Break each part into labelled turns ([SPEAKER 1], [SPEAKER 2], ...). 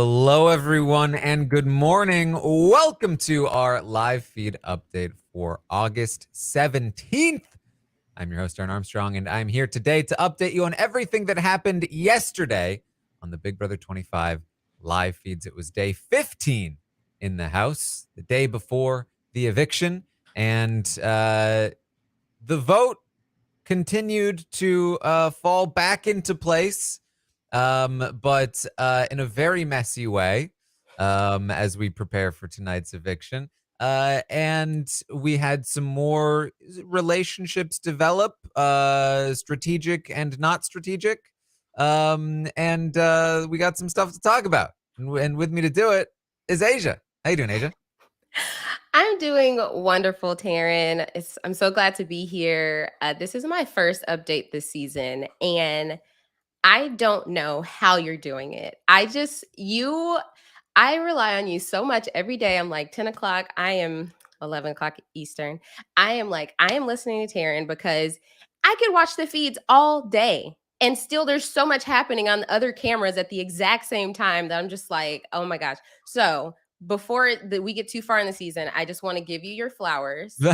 [SPEAKER 1] Hello, everyone, and good morning. Welcome to our live feed update for August 17th. I'm your host, Taran Armstrong, and I'm here today to update you on everything that happened yesterday on the Big Brother 25 live feeds. It was day 15 in the house, the day before the eviction, and the vote continued to fall back into place, but in a very messy way as we prepare for tonight's eviction. And we had some more relationships develop, strategic and not strategic. And we got some stuff to talk about. And with me to do it is Aysha. How you doing, Aysha?
[SPEAKER 2] I'm doing wonderful, Taran. I'm so glad to be here. This is my first update this season, and I don't know how you're doing it. I rely on you so much every day. I'm like 10 o'clock. I am 11 o'clock Eastern. I am listening to Taran because I could watch the feeds all day. And still, there's so much happening on the other cameras at the exact same time that I'm just like, oh my gosh. So we get too far in the season, I just want to give you your flowers. So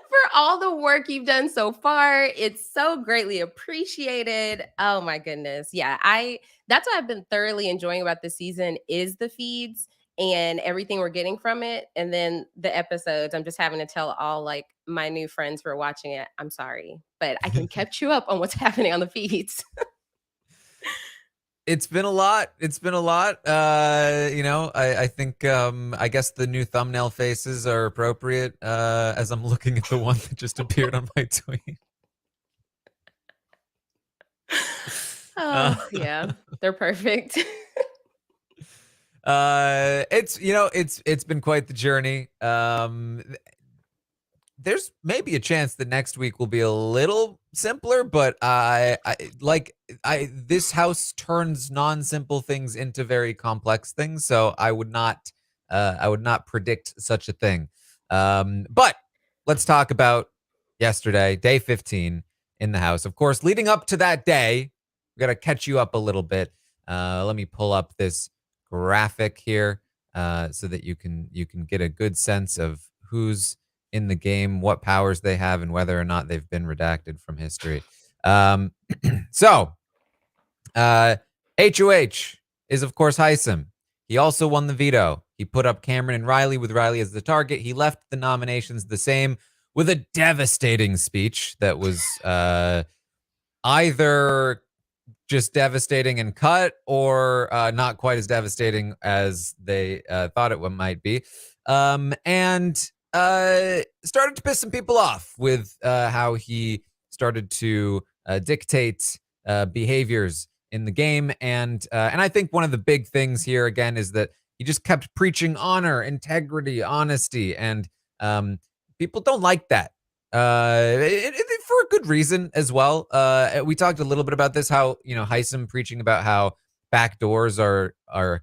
[SPEAKER 2] for all the work you've done so far. It's so greatly appreciated. Oh my goodness. Yeah, I that's what I've been thoroughly enjoying about this season is the feeds and everything we're getting from it. And then the episodes, I'm just having to tell all like my new friends who are watching it, I'm sorry, but I can catch you up on what's happening on the feeds.
[SPEAKER 1] It's been a lot. It's been a lot. I think I guess the new thumbnail faces are appropriate as I'm looking at the one that just appeared on my tweet.
[SPEAKER 2] Yeah, they're perfect.
[SPEAKER 1] It's been quite the journey. There's maybe a chance that next week will be a little simpler, but this house turns non-simple things into very complex things, so I would not predict such a thing. But let's talk about yesterday, day 15 in the house. Of course, leading up to that day, we got to catch you up a little bit. Let me pull up this graphic here so that you can get a good sense of who's in the game, what powers they have, and whether or not they've been redacted from history. So, HOH is, of course, Hisam. He also won the veto. He put up Cameron and Riley with Riley as the target. He left the nominations the same with a devastating speech that was either just devastating and cut or not quite as devastating as they thought it might be. And started to piss some people off with how he started to dictate behaviors in the game, and I think one of the big things here again is that he just kept preaching honor, integrity, honesty, and people don't like that. For a good reason as well. We talked a little bit about this, how Hisam preaching about how back doors are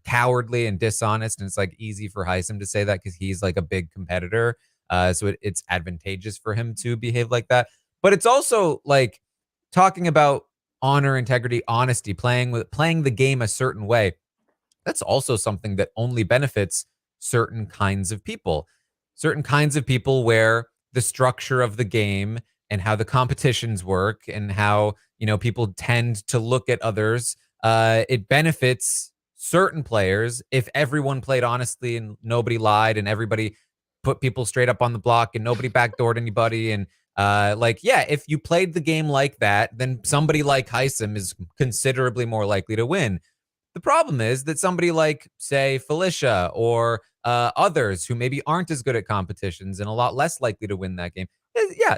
[SPEAKER 1] cowardly and dishonest, and it's like easy for Hisam to say that because he's like a big competitor, so it's advantageous for him to behave like that. But it's also like talking about honor, integrity, honesty, playing the game a certain way. That's also something that only benefits certain kinds of people. Certain kinds of people where the structure of the game and how the competitions work and how people tend to look at others, it benefits certain players if everyone played honestly and nobody lied and everybody put people straight up on the block and nobody backdoored anybody. And if you played the game like that, then somebody like Hisam is considerably more likely to win. The problem is that somebody like, say, Felicia or others who maybe aren't as good at competitions and a lot less likely to win that game,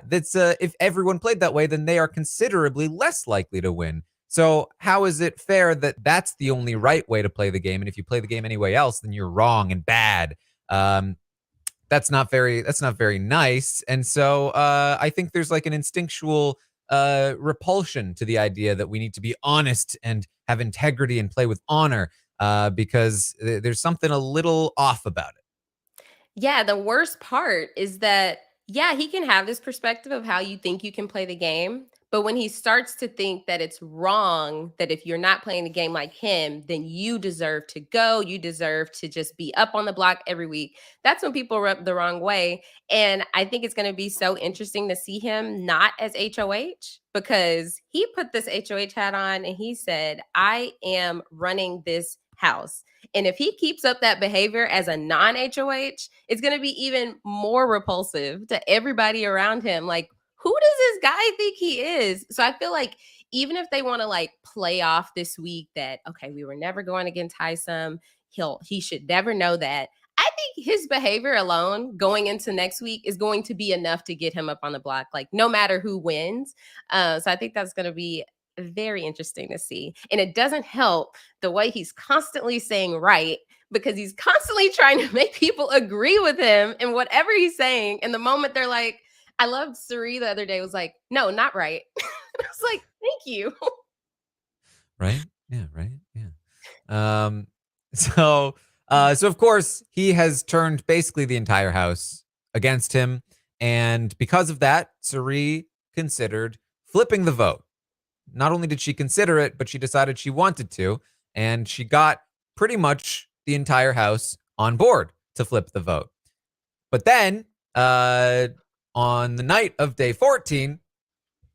[SPEAKER 1] that's if everyone played that way, then they are considerably less likely to win. So how is it fair that that's the only right way to play the game, and if you play the game any way else, then you're wrong and bad? That's not very nice. And so I think there's like an instinctual repulsion to the idea that we need to be honest and have integrity and play with honor because there's something a little off about it.
[SPEAKER 2] Yeah, the worst part is that, yeah, he can have this perspective of how you think you can play the game, But when he starts to think that it's wrong, that if you're not playing the game like him, then you deserve to go, you deserve to just be up on the block every week. That's when people rub the wrong way. And I think it's going to be so interesting to see him not as HOH, because he put this HOH hat on and he said, I am running this house. And if he keeps up that behavior as a non HOH, it's going to be even more repulsive to everybody around him. Like, who does this guy think he is? So I feel like even if they want to like play off this week that, okay, we were never going against Heisem, he should never know that. I think his behavior alone going into next week is going to be enough to get him up on the block, like no matter who wins. So I think that's going to be very interesting to see. And it doesn't help the way he's constantly saying right, because he's constantly trying to make people agree with him in whatever he's saying. And the moment they're like, I loved Suri the other day was like, no, not right. I was like, thank you.
[SPEAKER 1] Right? Yeah, right? Yeah. So of course he has turned basically the entire house against him. And because of that, Suri considered flipping the vote. Not only did she consider it, but she decided she wanted to, and she got pretty much the entire house on board to flip the vote. But then, on the night of day 14,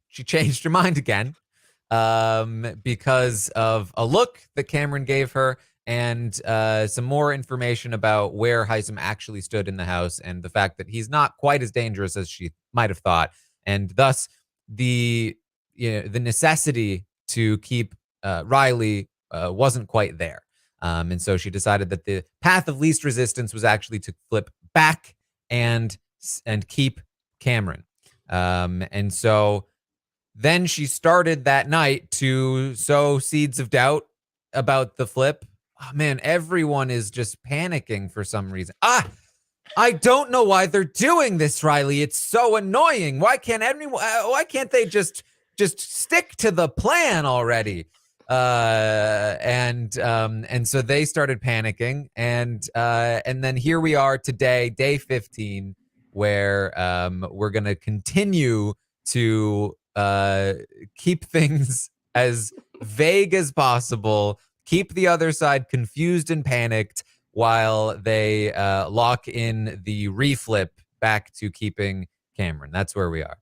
[SPEAKER 1] she changed her mind again, because of a look that Cameron gave her and some more information about where Heisem actually stood in the house and the fact that he's not quite as dangerous as she might have thought. And thus, the necessity to keep Riley wasn't quite there. And so she decided that the path of least resistance was actually to flip back and keep Cameron. And so then she started that night to sow seeds of doubt about the flip. Oh, man, everyone is just panicking for some reason. I don't know why they're doing this, Riley. It's so annoying. Why can't they just stick to the plan already? And so they started panicking, and then here we are today, day 15, where we're gonna continue to keep things as vague as possible, keep the other side confused and panicked, while they lock in the reflip back to keeping Cameron. That's where we are.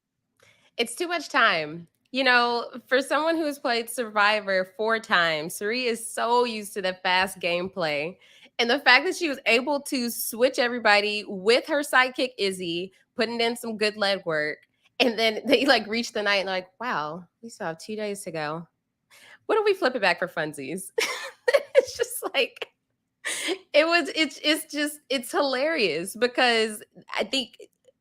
[SPEAKER 2] It's too much time. You know, for someone who's played Survivor 4 times, Suri is so used to the fast gameplay. And the fact that she was able to switch everybody with her sidekick, Izzy, putting in some good lead work. And then they like reach the night and like, wow, we still have 2 days to go. What if we flip it back for funsies? It's just like, it's hilarious, because I think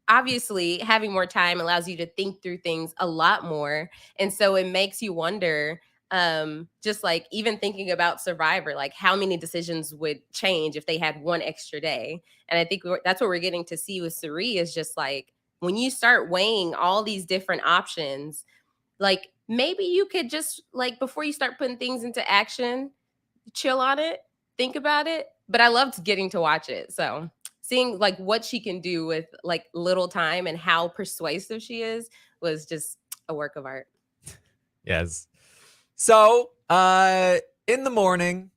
[SPEAKER 2] obviously having more time allows you to think through things a lot more, and so it makes you wonder, just like even thinking about Survivor, like how many decisions would change if they had one extra day. And I think that's what we're getting to see with Suri, is just like when you start weighing all these different options, like maybe you could just like before you start putting things into action, chill on it, think about it. But I loved getting to watch it. So seeing like what she can do with like little time and how persuasive she is was just a work of art.
[SPEAKER 1] Yes. So, in the morning,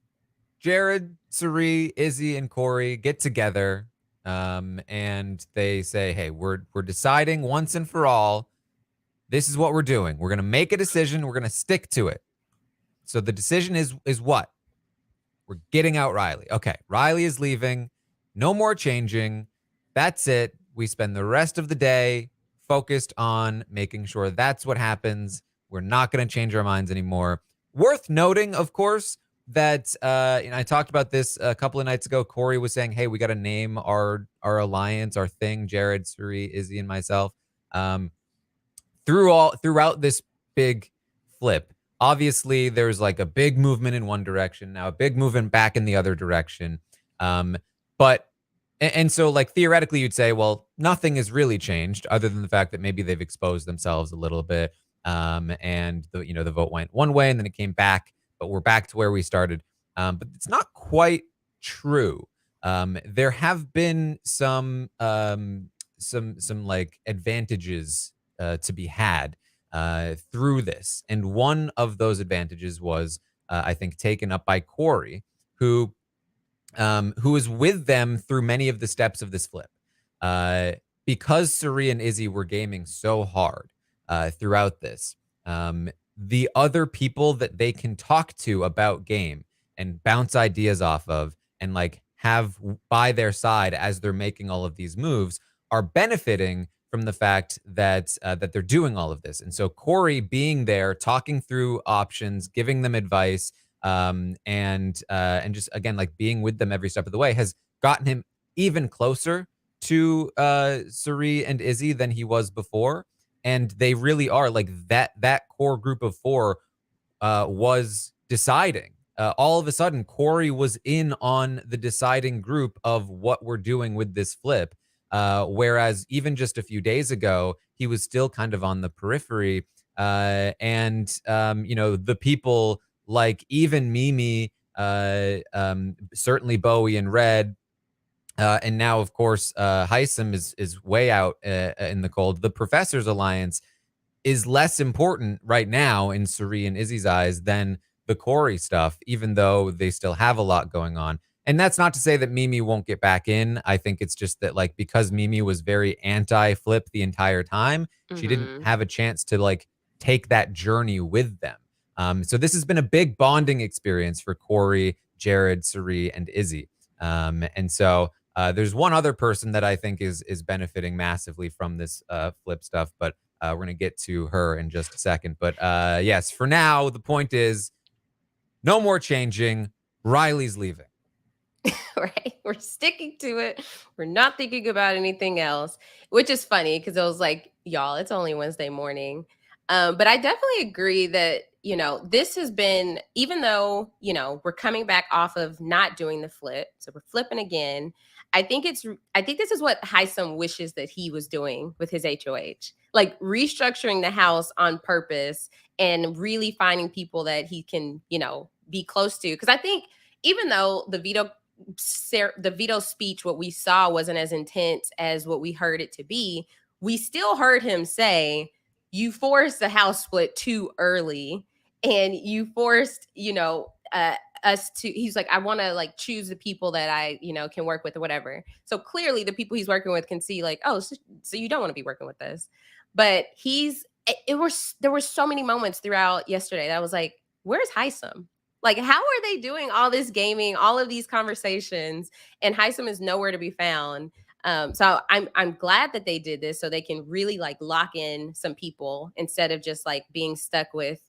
[SPEAKER 1] Jared, Suri, Izzy, and Corey get together, and they say, "Hey, we're deciding once and for all. This is what we're doing. We're gonna make a decision. We're gonna stick to it. So the decision is what? We're getting out Riley. Okay, Riley is leaving. No more changing. That's it. We spend the rest of the day focused on making sure that's what happens. We're not going to change our minds anymore." Worth noting, of course, that and I talked about this a couple of nights ago. Corey was saying, "Hey, we got to name our alliance, our thing." Jared, Suri, Izzy, and myself. Throughout this big flip, obviously there's like a big movement in one direction, now a big movement back in the other direction. But and so like theoretically you'd say, well, nothing has really changed other than the fact that maybe they've exposed themselves a little bit. And the vote went one way and then it came back, but we're back to where we started. But it's not quite true. There have been some like advantages to be had. through this. And one of those advantages was, I think, taken up by Corey, who was with them through many of the steps of this flip. Uh, because Suri and Izzy were gaming so hard throughout this, the other people that they can talk to about game and bounce ideas off of and like have by their side as they're making all of these moves are benefiting from the fact that that they're doing all of this. And so Corey being there, talking through options, giving them advice, and just again like being with them every step of the way has gotten him even closer to Suri and Izzy than he was before. And they really are like that core group of four was deciding. All of a sudden, Corey was in on the deciding group of what we're doing with this flip. Whereas even just a few days ago, he was still kind of on the periphery. The people like even Mimi, certainly Bowie and Red, and now, of course, Heisem is way out in the cold. The Professor's Alliance is less important right now in Suri and Izzy's eyes than the Corey stuff, even though they still have a lot going on. And that's not to say that Mimi won't get back in. I think it's just that, like, because Mimi was very anti-flip the entire time, she didn't
[SPEAKER 2] Mhm.
[SPEAKER 1] have a chance to, like, take that journey with them. So this has been a big bonding experience for Corey, Jared, Suri, and Izzy. And so there's one other person that I think is benefiting massively from this flip stuff, but we're going to get to her in just a second. But yes, for now, the point is no more changing. Riley's leaving.
[SPEAKER 2] Right? We're sticking to it. We're not thinking about anything else, which is funny because it was like, y'all, it's only Wednesday morning. But I definitely agree that, this has been, even though, we're coming back off of not doing the flip, so we're flipping again. I think this is what Heisem wishes that he was doing with his HOH, like restructuring the house on purpose and really finding people that he can, be close to. Because I think even though the veto speech, what we saw wasn't as intense as what we heard it to be, we still heard him say, you forced the house split too early and you forced, us to, he's like, I want to like choose the people that I, can work with or whatever. So clearly the people he's working with can see like, oh, so you don't want to be working with us. But there were so many moments throughout yesterday that I was like, where's Heisem? Like, how are they doing all this gaming, all of these conversations, and Heisem is nowhere to be found? So I'm glad that they did this so they can really like lock in some people instead of just like being stuck with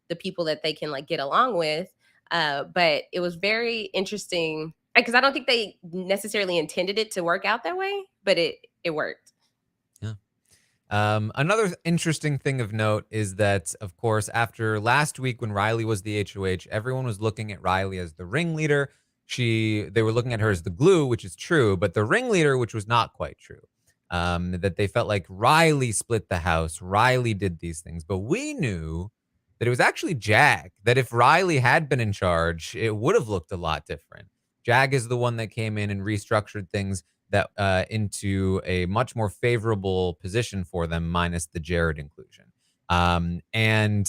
[SPEAKER 2] the people that they can like get along with. But it was very interesting because I don't think they necessarily intended it to work out that way, but it worked.
[SPEAKER 1] Yeah. Another interesting thing of note is that, of course, after last week when Riley was the HOH, everyone was looking at Riley as the ringleader. They were looking at her as the glue, which is true, but the ringleader, which was not quite true. That they felt like Riley split the house, Riley did these things, but we knew that it was actually Jag. That if Riley had been in charge, it would have looked a lot different. Jag is the one that came in and restructured things that into a much more favorable position for them, minus the Jared inclusion. And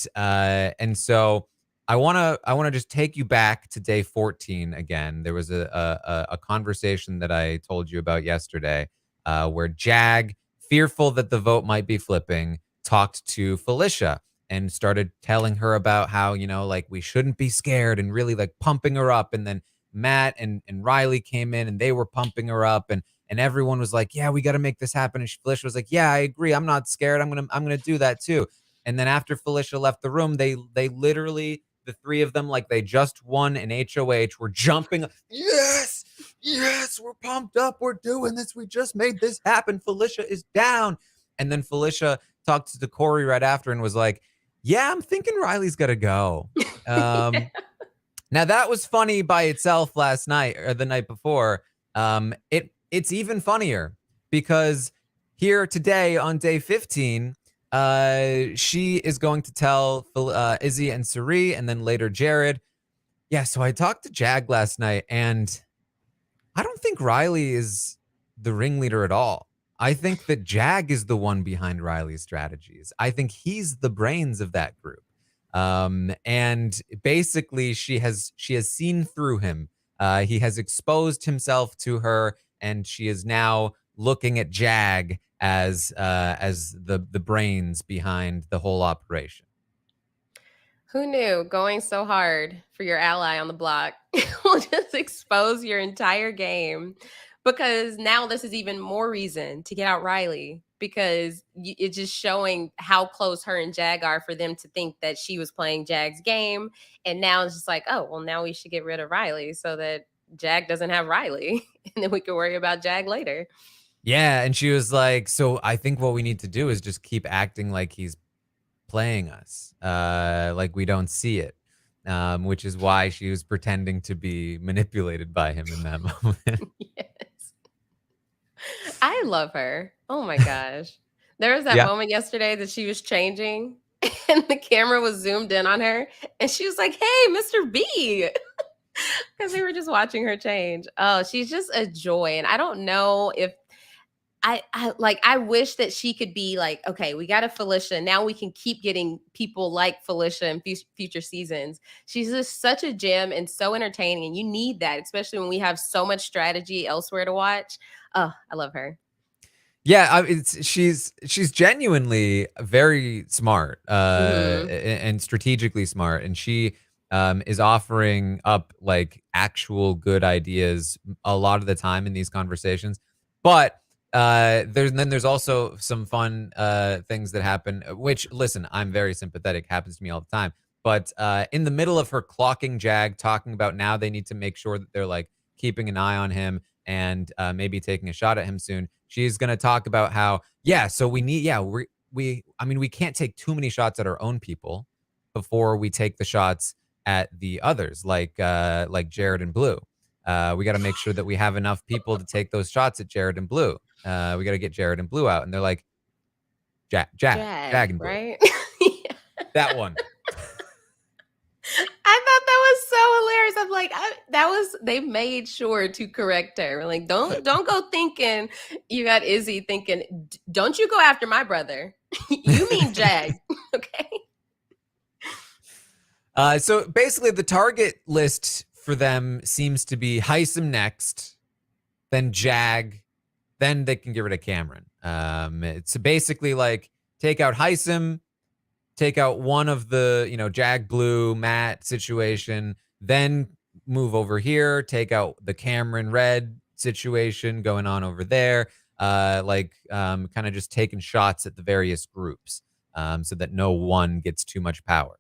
[SPEAKER 1] so I wanna just take you back to day 14 again. There was a conversation that I told you about yesterday, where Jag, fearful that the vote might be flipping, talked to Felicia and started telling her about how, like we shouldn't be scared and really like pumping her up. And then Matt and Riley came in and they were pumping her up, and everyone was like, yeah, we got to make this happen. And Felicia was like, yeah, I agree. I'm not scared. I'm going to do that too. And then after Felicia left the room, they literally, the three of them, like they just won an HOH, were jumping. Yes, yes, we're pumped up. We're doing this. We just made this happen. Felicia is down. And then Felicia talked to Corey right after and was like, yeah, I'm thinking Riley's got to go. Now that was funny by itself last night or the night before. It's even funnier because here today on day 15, she is going to tell Izzy and Suri, and then later Jared. Yeah, so I talked to Jag last night, and I don't think Riley is the ringleader at all. I think that Jag is the one behind Riley's strategies. I think he's the brains of that group. And basically, she has seen through him. He has exposed himself to her, and she is now looking at Jag as the brains behind the whole operation.
[SPEAKER 2] Who knew going so hard for your ally on the block will just expose your entire game? Because now this is even more reason to get out Riley, because it's just showing how close her and Jag are for them to think that she was playing Jag's game. And now it's just like, oh, well, now we should get rid of Riley so that Jag doesn't have Riley. And then we can worry about Jag later.
[SPEAKER 1] Yeah, and she was like, "So I think what we need to do is just keep acting like he's playing us, like we don't see it." Which is why she was pretending to be manipulated by him in that moment.
[SPEAKER 2] Yes. I love her. Oh my gosh. There was that
[SPEAKER 1] Yeah.
[SPEAKER 2] moment yesterday that she was changing and the camera was zoomed in on her and she was like, "Hey, Mr. B." Because we were just watching her change. Oh, she's just a joy. And I don't know if I wish that she could be like, okay, we got a Felicia. Now we can keep getting people like Felicia in future seasons. She's just such a gem and so entertaining. And you need that, especially when we have so much strategy elsewhere to watch. Oh, I love her.
[SPEAKER 1] Yeah, she's genuinely very smart,
[SPEAKER 2] Hmm.
[SPEAKER 1] and strategically smart, and she is offering up like actual good ideas a lot of the time in these conversations. But there's also some fun things that happen. Which, listen, I'm very sympathetic. Happens to me all the time. But in the middle of her clocking Jag, talking about now they need to make sure that they're like keeping an eye on him and maybe taking a shot at him soon. She's going to talk about how, yeah, so we need, yeah, I mean, we can't take too many shots at our own people before we take the shots at the others, like Jared and Blue. We got to make sure that we have enough people to take those shots at Jared and Blue. We got to get Jared and Blue out. And they're like, Jag
[SPEAKER 2] Jag,
[SPEAKER 1] and Blue.
[SPEAKER 2] right?
[SPEAKER 1] That one.
[SPEAKER 2] I thought that was so hilarious. I'm like, that was they made sure to correct her. We're like, don't go thinking you got Izzy thinking, don't you go after my brother. You mean Jag, okay?
[SPEAKER 1] So basically, the target list for them seems to be Heisem next, then Jag, then they can get rid of Cameron. It's basically like take out Heisem, take out one of the, Jag Blue, Matt situation, then move over here, take out the Cameron Red situation going on over there. Kind of just taking shots at the various groups so that no one gets too much power.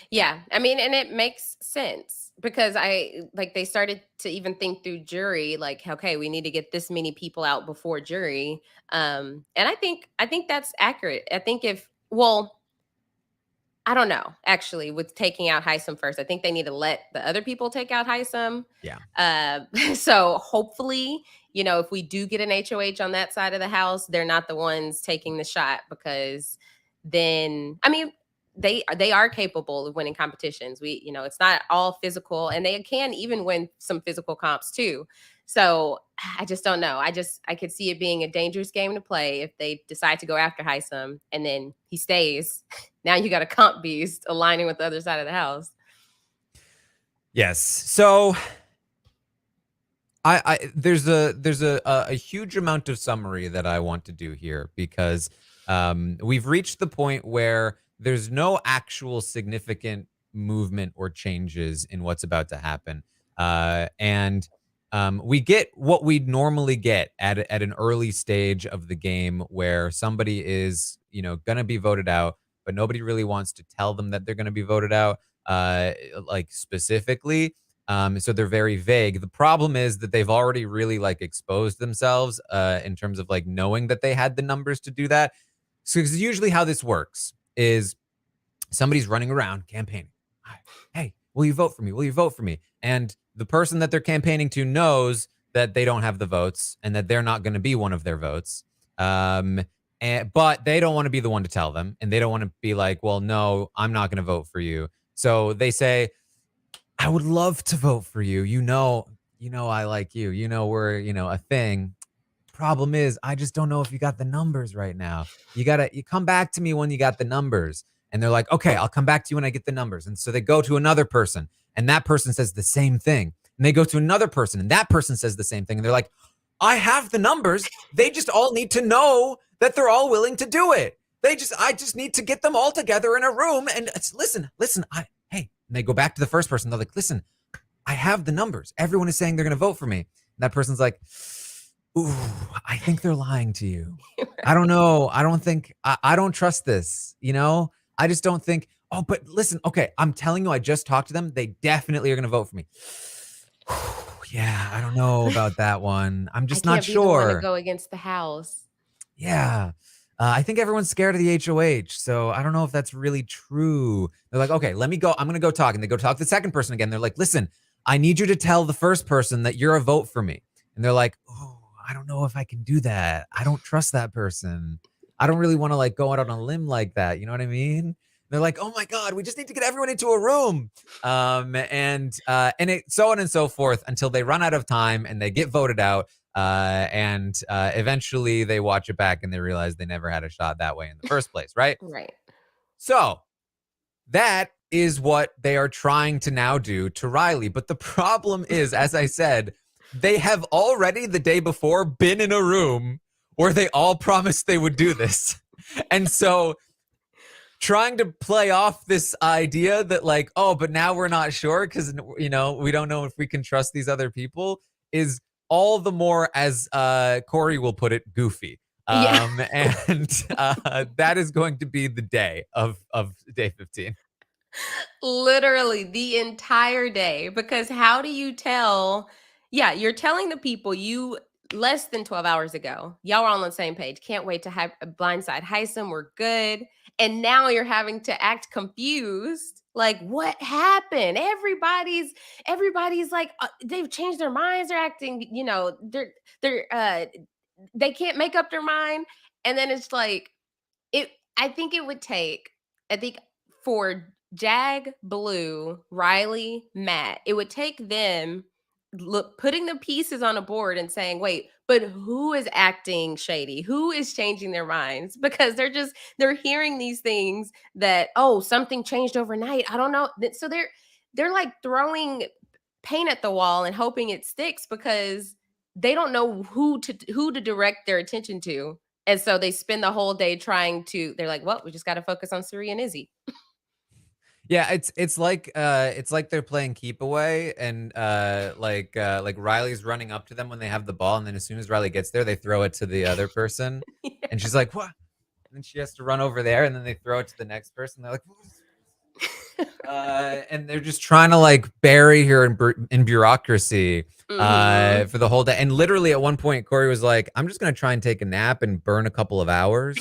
[SPEAKER 2] Yeah, I mean, and it makes sense because they started to even think through jury, like, okay, we need to get this many people out before jury. And I think that's accurate. I think I don't know, actually, with taking out Heisem first. I think they need to let the other people take out Heisem.
[SPEAKER 1] Yeah.
[SPEAKER 2] So hopefully, if we do get an HOH on that side of the house, they're not the ones taking the shot, because then, I mean, they are capable of winning competitions. It's not all physical, and they can even win some physical comps too. So I just don't know. I could see it being a dangerous game to play if they decide to go after Heisem and then he stays. Now you got a comp beast aligning with the other side of the house.
[SPEAKER 1] Yes. So there's a huge amount of summary that I want to do here, because we've reached the point where there's no actual significant movement or changes in what's about to happen. And we get what we'd normally get at an early stage of the game, where somebody is, going to be voted out, but nobody really wants to tell them that they're going to be voted out, like specifically. So they're very vague. The problem is that they've already really like exposed themselves in terms of like knowing that they had the numbers to do that. So usually how this works is somebody's running around campaigning. Hey, will you vote for me? Will you vote for me? And the person that they're campaigning to knows that they don't have the votes and that they're not going to be one of their votes. But they don't want to be the one to tell them. And they don't want to be like, well, no, I'm not going to vote for you. So they say, I would love to vote for you. I like you. We're, a thing. problem is I just don't know if you got the numbers right now. You come back to me when you got the numbers. And they're like, okay, I'll come back to you when I get the numbers. And so they go to another person, and that person says the same thing. And they go to another person, and that person says the same thing. And they're like, I have the numbers. They just all need to know that they're all willing to do it. I just need to get them all together in a room. And listen, hey, and they go back to the first person. They're like, listen, I have the numbers. Everyone is saying they're going to vote for me. And that person's like, ooh, I think they're lying to you. I don't know. I don't trust this. I just don't think, oh, but listen, okay, I'm telling you, I just talked to them. They definitely are going to vote for me. Yeah, I don't know about that one. I'm just not
[SPEAKER 2] be the one to
[SPEAKER 1] sure.
[SPEAKER 2] go against the house.
[SPEAKER 1] Yeah. I think everyone's scared of the HOH, so I don't know if that's really true. They're like, okay, let me go. I'm going to go talk. And they go talk to the second person again. They're like, listen, I need you to tell the first person that you're a vote for me. And they're like, oh, I don't know if I can do that. I don't trust that person. I don't really want to go out on a limb like that. You know what I mean? They're like, oh my God, we just need to get everyone into a room. And it so on and so forth until they run out of time and they get voted out. And eventually they watch it back and they realize they never had a shot that way in the first place, right?
[SPEAKER 2] Right.
[SPEAKER 1] So that is what they are trying to now do to Riley. But the problem is, as I said, they have already the day before been in a room where they all promised they would do this. And so trying to play off this idea that oh, but now we're not sure because, we don't know if we can trust these other people is all the more, as Corey will put it, goofy. And that is going to be the day of day 15.
[SPEAKER 2] Literally the entire day, because how do you tell? Yeah, you're telling the people you less than 12 hours ago, y'all were on the same page. Can't wait to have a blindside Heisem. We're good. And now you're having to act confused. Like, what happened? Everybody's like, they've changed their minds. They're acting, they can't make up their mind. And then it's like, I think it would take, I think for Jag, Blue, Riley, Matt, it would take them putting the pieces on a board and saying, wait, but who is acting shady? Who is changing their minds? Because they're hearing these things that, oh, something changed overnight. I don't know. So they're like throwing paint at the wall and hoping it sticks because they don't know who to direct their attention to. And so they spend the whole day they're like, well, we just got to focus on Suri and Izzy.
[SPEAKER 1] Yeah, it's like they're playing keep away and like Riley's running up to them when they have the ball, and then as soon as Riley gets there, they throw it to the other person. Yeah. And she's like, what? And then she has to run over there, and then they throw it to the next person. They're like, and they're just trying to bury her in bureaucracy for the whole day. And literally at one point, Corey was like, I'm just going to try and take a nap and burn a couple of hours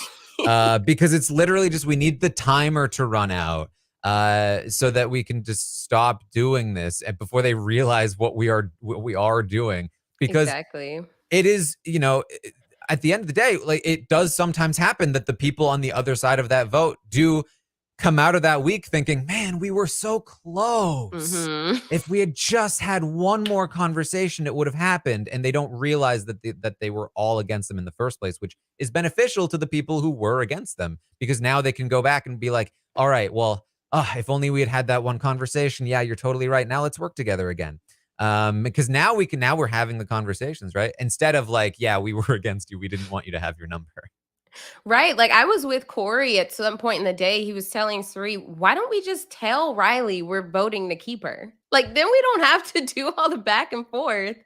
[SPEAKER 1] because it's literally just we need the timer to run out so that we can just stop doing this and before they realize what we are doing. Because
[SPEAKER 2] exactly.
[SPEAKER 1] It is, at the end of the day, it does sometimes happen that the people on the other side of that vote do come out of that week thinking, man, we were so close. Mm-hmm. If we had just had one more conversation, it would have happened. And they don't realize that they were all against them in the first place, which is beneficial to the people who were against them, because now they can go back and be like, all right, well, if only we had that one conversation. Yeah, you're totally right. Now let's work together again. Because now we're having the conversations, right? Instead of yeah, we were against you. We didn't want you to have your number.
[SPEAKER 2] Right. I was with Corey at some point in the day. He was telling Suri, why don't we just tell Riley we're voting to keep her? Then we don't have to do all the back and forth.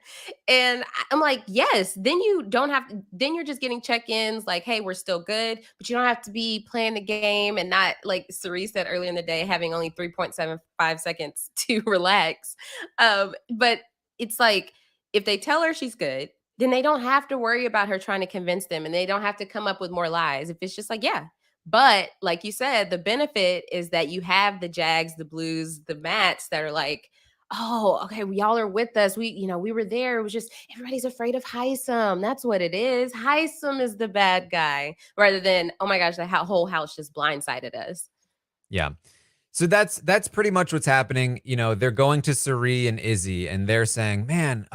[SPEAKER 2] And I'm like, yes, then you don't have to, then you're just getting check-ins like, hey, we're still good, but you don't have to be playing the game and not, like Suri said earlier in the day, having only 3.75 seconds to relax. But it's like, if they tell her she's good, then they don't have to worry about her trying to convince them, and they don't have to come up with more lies. If it's just like, yeah. But like you said, the benefit is that you have the Jags, the Blues, the Mats that are like, oh, okay, y'all are with us. We were there. It was just everybody's afraid of Heisem. That's what it is. Heisem is the bad guy, rather than, oh my gosh, the whole house just blindsided us.
[SPEAKER 1] Yeah. So that's pretty much what's happening. They're going to Suri and Izzy, and they're saying, man,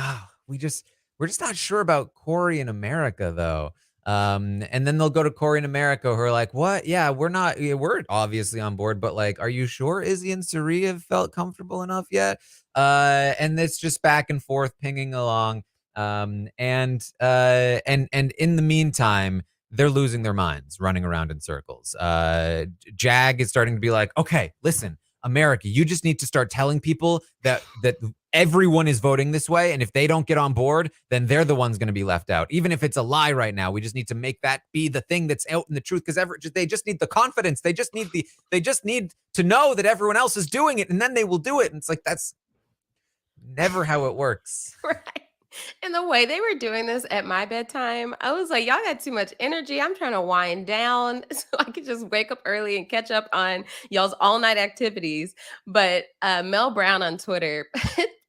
[SPEAKER 1] we're just not sure about Corey in America, though. And then they'll go to Corey in America who are like, what? Yeah, we're obviously on board, but like, are you sure Izzy and Suri have felt comfortable enough yet? And it's just back and forth pinging along. And in the meantime, they're losing their minds running around in circles. Jag is starting to be like, okay, listen, America, you just need to start telling people that everyone is voting this way, and if they don't get on board, then they're the ones going to be left out. Even if it's a lie right now, we just need to make that be the thing that's out in the truth, because they just need the confidence. They just need to know that everyone else is doing it, and then they will do it. And it's like, that's never how it works.
[SPEAKER 2] Right. And the way they were doing this at my bedtime, I was like, y'all got too much energy. I'm trying to wind down so I could just wake up early and catch up on y'all's all night activities. But Mel Brown on Twitter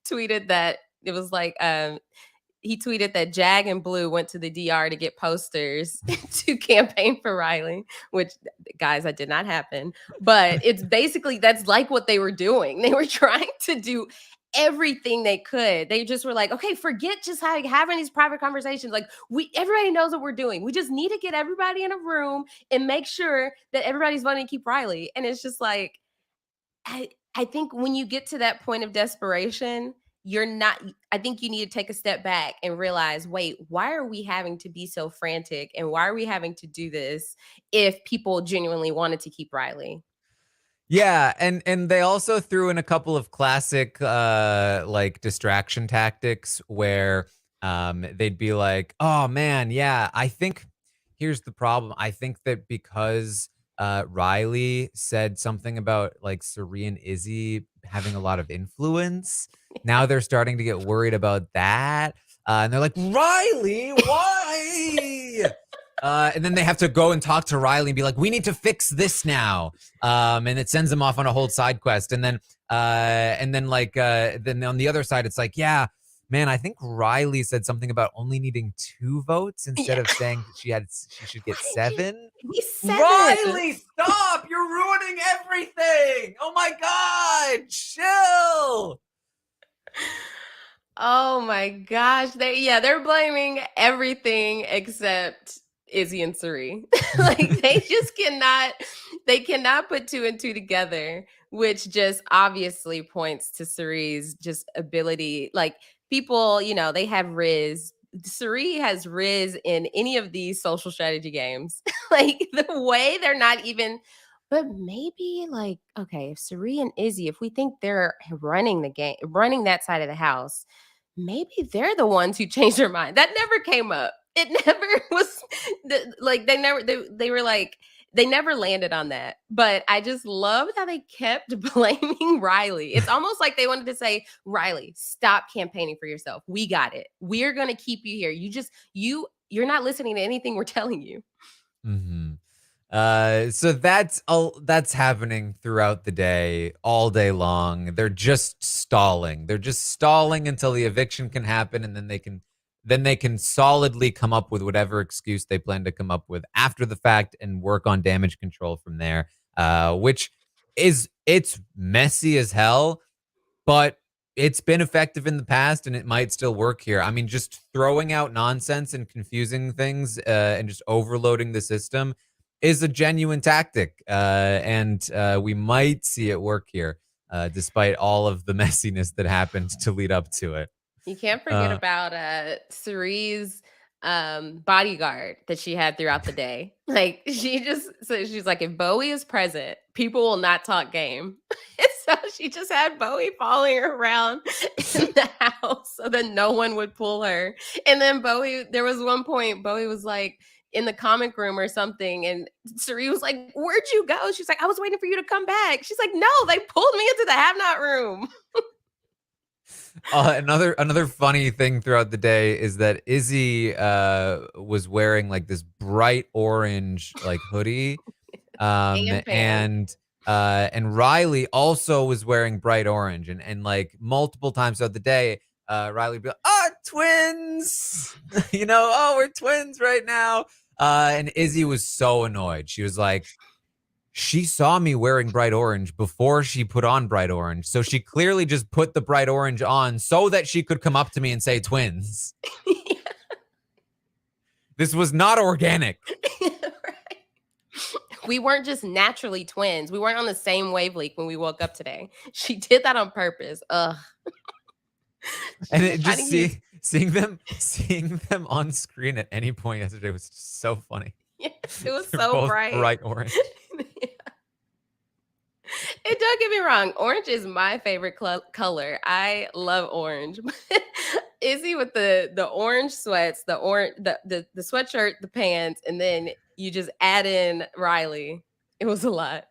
[SPEAKER 2] tweeted that it was like, he tweeted that Jag and Blue went to the DR to get posters to campaign for Riley, which, guys, that did not happen. But it's basically, that's like what they were doing. They were trying to do everything they could. They just were like, okay, forget just having these private conversations. Like, everybody knows what we're doing. We just need to get everybody in a room and make sure that everybody's voting to keep Riley. And it's just like, I think when you get to that point of desperation, I think you need to take a step back and realize, wait, why are we having to be so frantic? And why are we having to do this if people genuinely wanted to keep Riley?
[SPEAKER 1] Yeah, and they also threw in a couple of classic like distraction tactics where they'd be like, "Oh man, yeah, I think here's the problem. I think that because Riley said something about like Suri and Izzy having a lot of influence, now they're starting to get worried about that." And they're like, "Riley, why?" And then they have to go and talk to Riley and be like, we need to fix this now. And it sends them off on a whole side quest. And then then on the other side, it's like, yeah, man, I think Riley said something about only needing 2 votes instead of saying she should get 7. Riley, stop! You're ruining everything. Oh my God, chill.
[SPEAKER 2] Oh my gosh. They're blaming everything except Izzy and Suri. Like, they cannot put 2 and 2 together, which just obviously points to Suri's just ability. Like, people, they have Riz. Suri has Riz in any of these social strategy games. Like, the way they're not even, but maybe, like, okay, if Suri and Izzy, if we think they're running the game, running that side of the house, maybe they're the ones who changed their mind. That never came up. It never was like they were like, they never landed on that. But I just loved how they kept blaming Riley. It's almost like they wanted to say, Riley, stop campaigning for yourself. We got it. We're gonna keep you here. You're not listening to anything we're telling you.
[SPEAKER 1] Mm-hmm. So that's happening throughout the day, all day long. They're just stalling. They're just stalling until the eviction can happen, and then they can solidly come up with whatever excuse they plan to come up with after the fact and work on damage control from there. Which it's messy as hell, but it's been effective in the past and it might still work here. I mean, just throwing out nonsense and confusing things and just overloading the system is a genuine tactic. And we might see it work here, despite all of the messiness that happened to lead up to it.
[SPEAKER 2] You can't forget about Suri's bodyguard that she had throughout the day. Like, she's like, if Bowie is present, people will not talk game. And so she just had Bowie following her around in the house so that no one would pull her. And then there was one point Bowie was like in the comic room or something, and Suri was like, where'd you go? She's like, I was waiting for you to come back. She's like, no, they pulled me into the have not room.
[SPEAKER 1] Another funny thing throughout the day is that Izzy was wearing like this bright orange like hoodie, and Riley also was wearing bright orange, and like multiple times throughout the day, Riley would be like, "Oh, twins!" "Oh, we're twins right now." And Izzy was so annoyed. She was like, she saw me wearing bright orange before she put on bright orange. So she clearly just put the bright orange on so that she could come up to me and say twins. This was not organic.
[SPEAKER 2] Right. We weren't just naturally twins. We weren't on the same wavelength when we woke up today. She did that on purpose. Ugh.
[SPEAKER 1] And
[SPEAKER 2] She's
[SPEAKER 1] it
[SPEAKER 2] trying
[SPEAKER 1] just
[SPEAKER 2] to use.
[SPEAKER 1] seeing them on screen at any point yesterday was just so funny.
[SPEAKER 2] Yes, it was
[SPEAKER 1] They're
[SPEAKER 2] so
[SPEAKER 1] both
[SPEAKER 2] bright.
[SPEAKER 1] orange.
[SPEAKER 2] Yeah. And don't get me wrong, orange is my favorite color. I love orange. Izzy with the orange sweats, the orange the sweatshirt, the pants, and then you just add in Riley. It was a lot.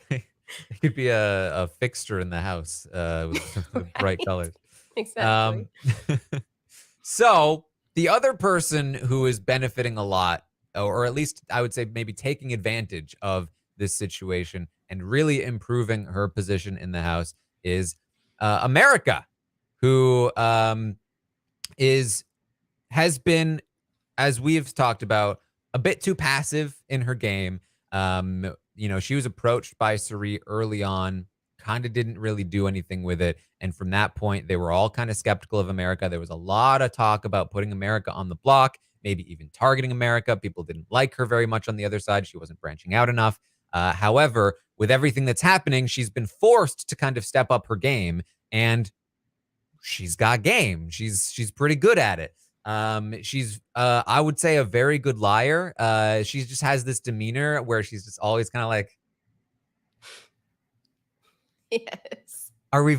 [SPEAKER 1] It could be a fixture in the house with the bright
[SPEAKER 2] Right?
[SPEAKER 1] colors.
[SPEAKER 2] Exactly.
[SPEAKER 1] So the other person who is benefiting a lot, or at least I would say maybe taking advantage of this situation and really improving her position in the house, is America, who has been, as we've talked about, a bit too passive in her game. She was approached by Suri early on, kind of didn't really do anything with it. And from that point, they were all kind of skeptical of America. There was a lot of talk about putting America on the block, maybe even targeting America. People didn't like her very much on the other side. She wasn't branching out enough. However, with everything that's happening, she's been forced to kind of step up her game, and she's got game. She's pretty good at it. She's I would say a very good liar. She just has this demeanor where she's just always kind of like,
[SPEAKER 2] Yes.
[SPEAKER 1] are we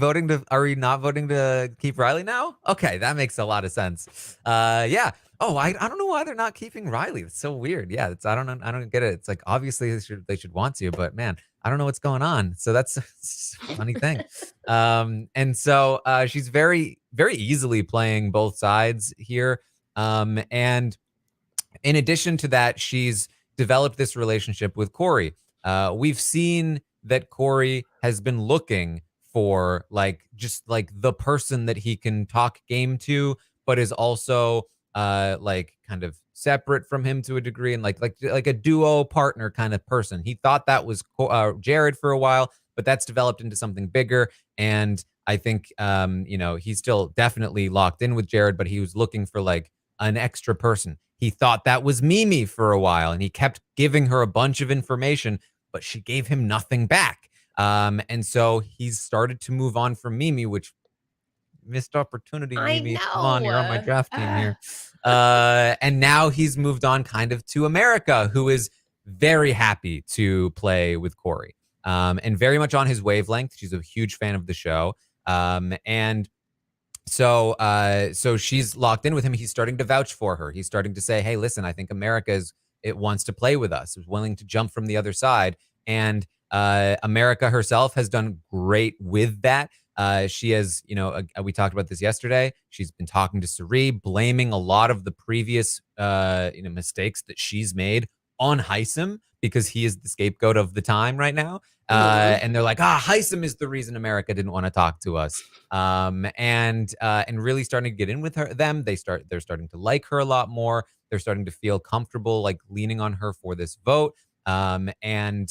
[SPEAKER 1] not voting to keep Riley now? Okay, that makes a lot of sense. Yeah. Oh, I don't know why they're not keeping Riley. It's so weird. Yeah, I don't know. I don't get it. It's like obviously they should want to, but man, I don't know what's going on. So that's it's a funny thing. And so she's very, very easily playing both sides here. And in addition to that, she's developed this relationship with Corey. We've seen that Corey has been looking for just like the person that he can talk game to, but is also like kind of separate from him to a degree, and like a duo partner kind of person. He thought that was Jared for a while, but that's developed into something bigger. And I think he's still definitely locked in with Jared, but he was looking for like an extra person. He thought that was Mimi for a while, and he kept giving her a bunch of information, but she gave him nothing back. And so he's started to move on from Mimi, which missed opportunity,
[SPEAKER 2] I
[SPEAKER 1] Mimi. Come on, you're on my
[SPEAKER 2] know.
[SPEAKER 1] draft team here. And now he's moved on kind of to America, who is very happy to play with Corey, and very much on his wavelength. She's a huge fan of the show. And so she's locked in with him. He's starting to vouch for her. He's starting to say, hey, listen, I think it wants to play with us, is willing to jump from the other side. And America herself has done great with that. She has, we talked about this yesterday. She's been talking to Suri, blaming a lot of the previous, mistakes that she's made on Hisam, because he is the scapegoat of the time right now. And they're like, Hisam is the reason America didn't want to talk to us. And really starting to get in with them. They're starting to like her a lot more. They're starting to feel comfortable, like leaning on her for this vote. And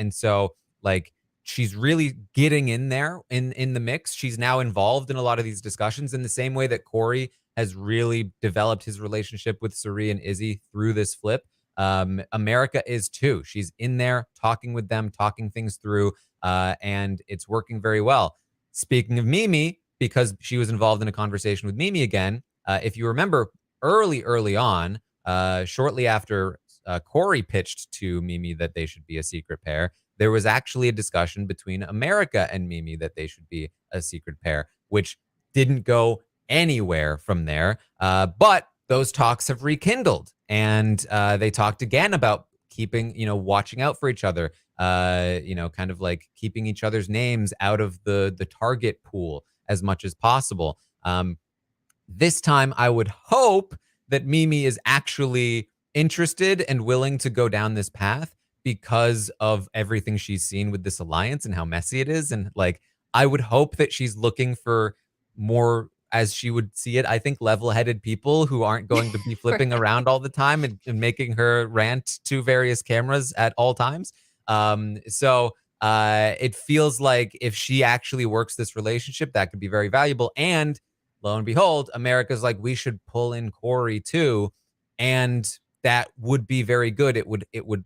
[SPEAKER 1] so like she's really getting in there in the mix. She's now involved in a lot of these discussions in the same way that Corey has really developed his relationship with Suri and Izzy through this flip. America is too. She's in there talking with them, talking things through, and it's working very well. Speaking of Mimi, because she was involved in a conversation with Mimi again, if you remember early on, shortly after Corey pitched to Mimi that they should be a secret pair, there was actually a discussion between America and Mimi that they should be a secret pair, which didn't go anywhere from there. But those talks have rekindled, and they talked again about keeping, watching out for each other, kind of like keeping each other's names out of the target pool as much as possible. This time, I would hope that Mimi is actually interested and willing to go down this path because of everything she's seen with this alliance and how messy it is. And like, I would hope that she's looking for more, as she would see it, I think level-headed people who aren't going to be flipping
[SPEAKER 2] Right.
[SPEAKER 1] around all the time and making her rant to various cameras at all times. So it feels like if she actually works this relationship, that could be very valuable. And lo and behold, America's like, we should pull in Corey too, and that would be very good. It would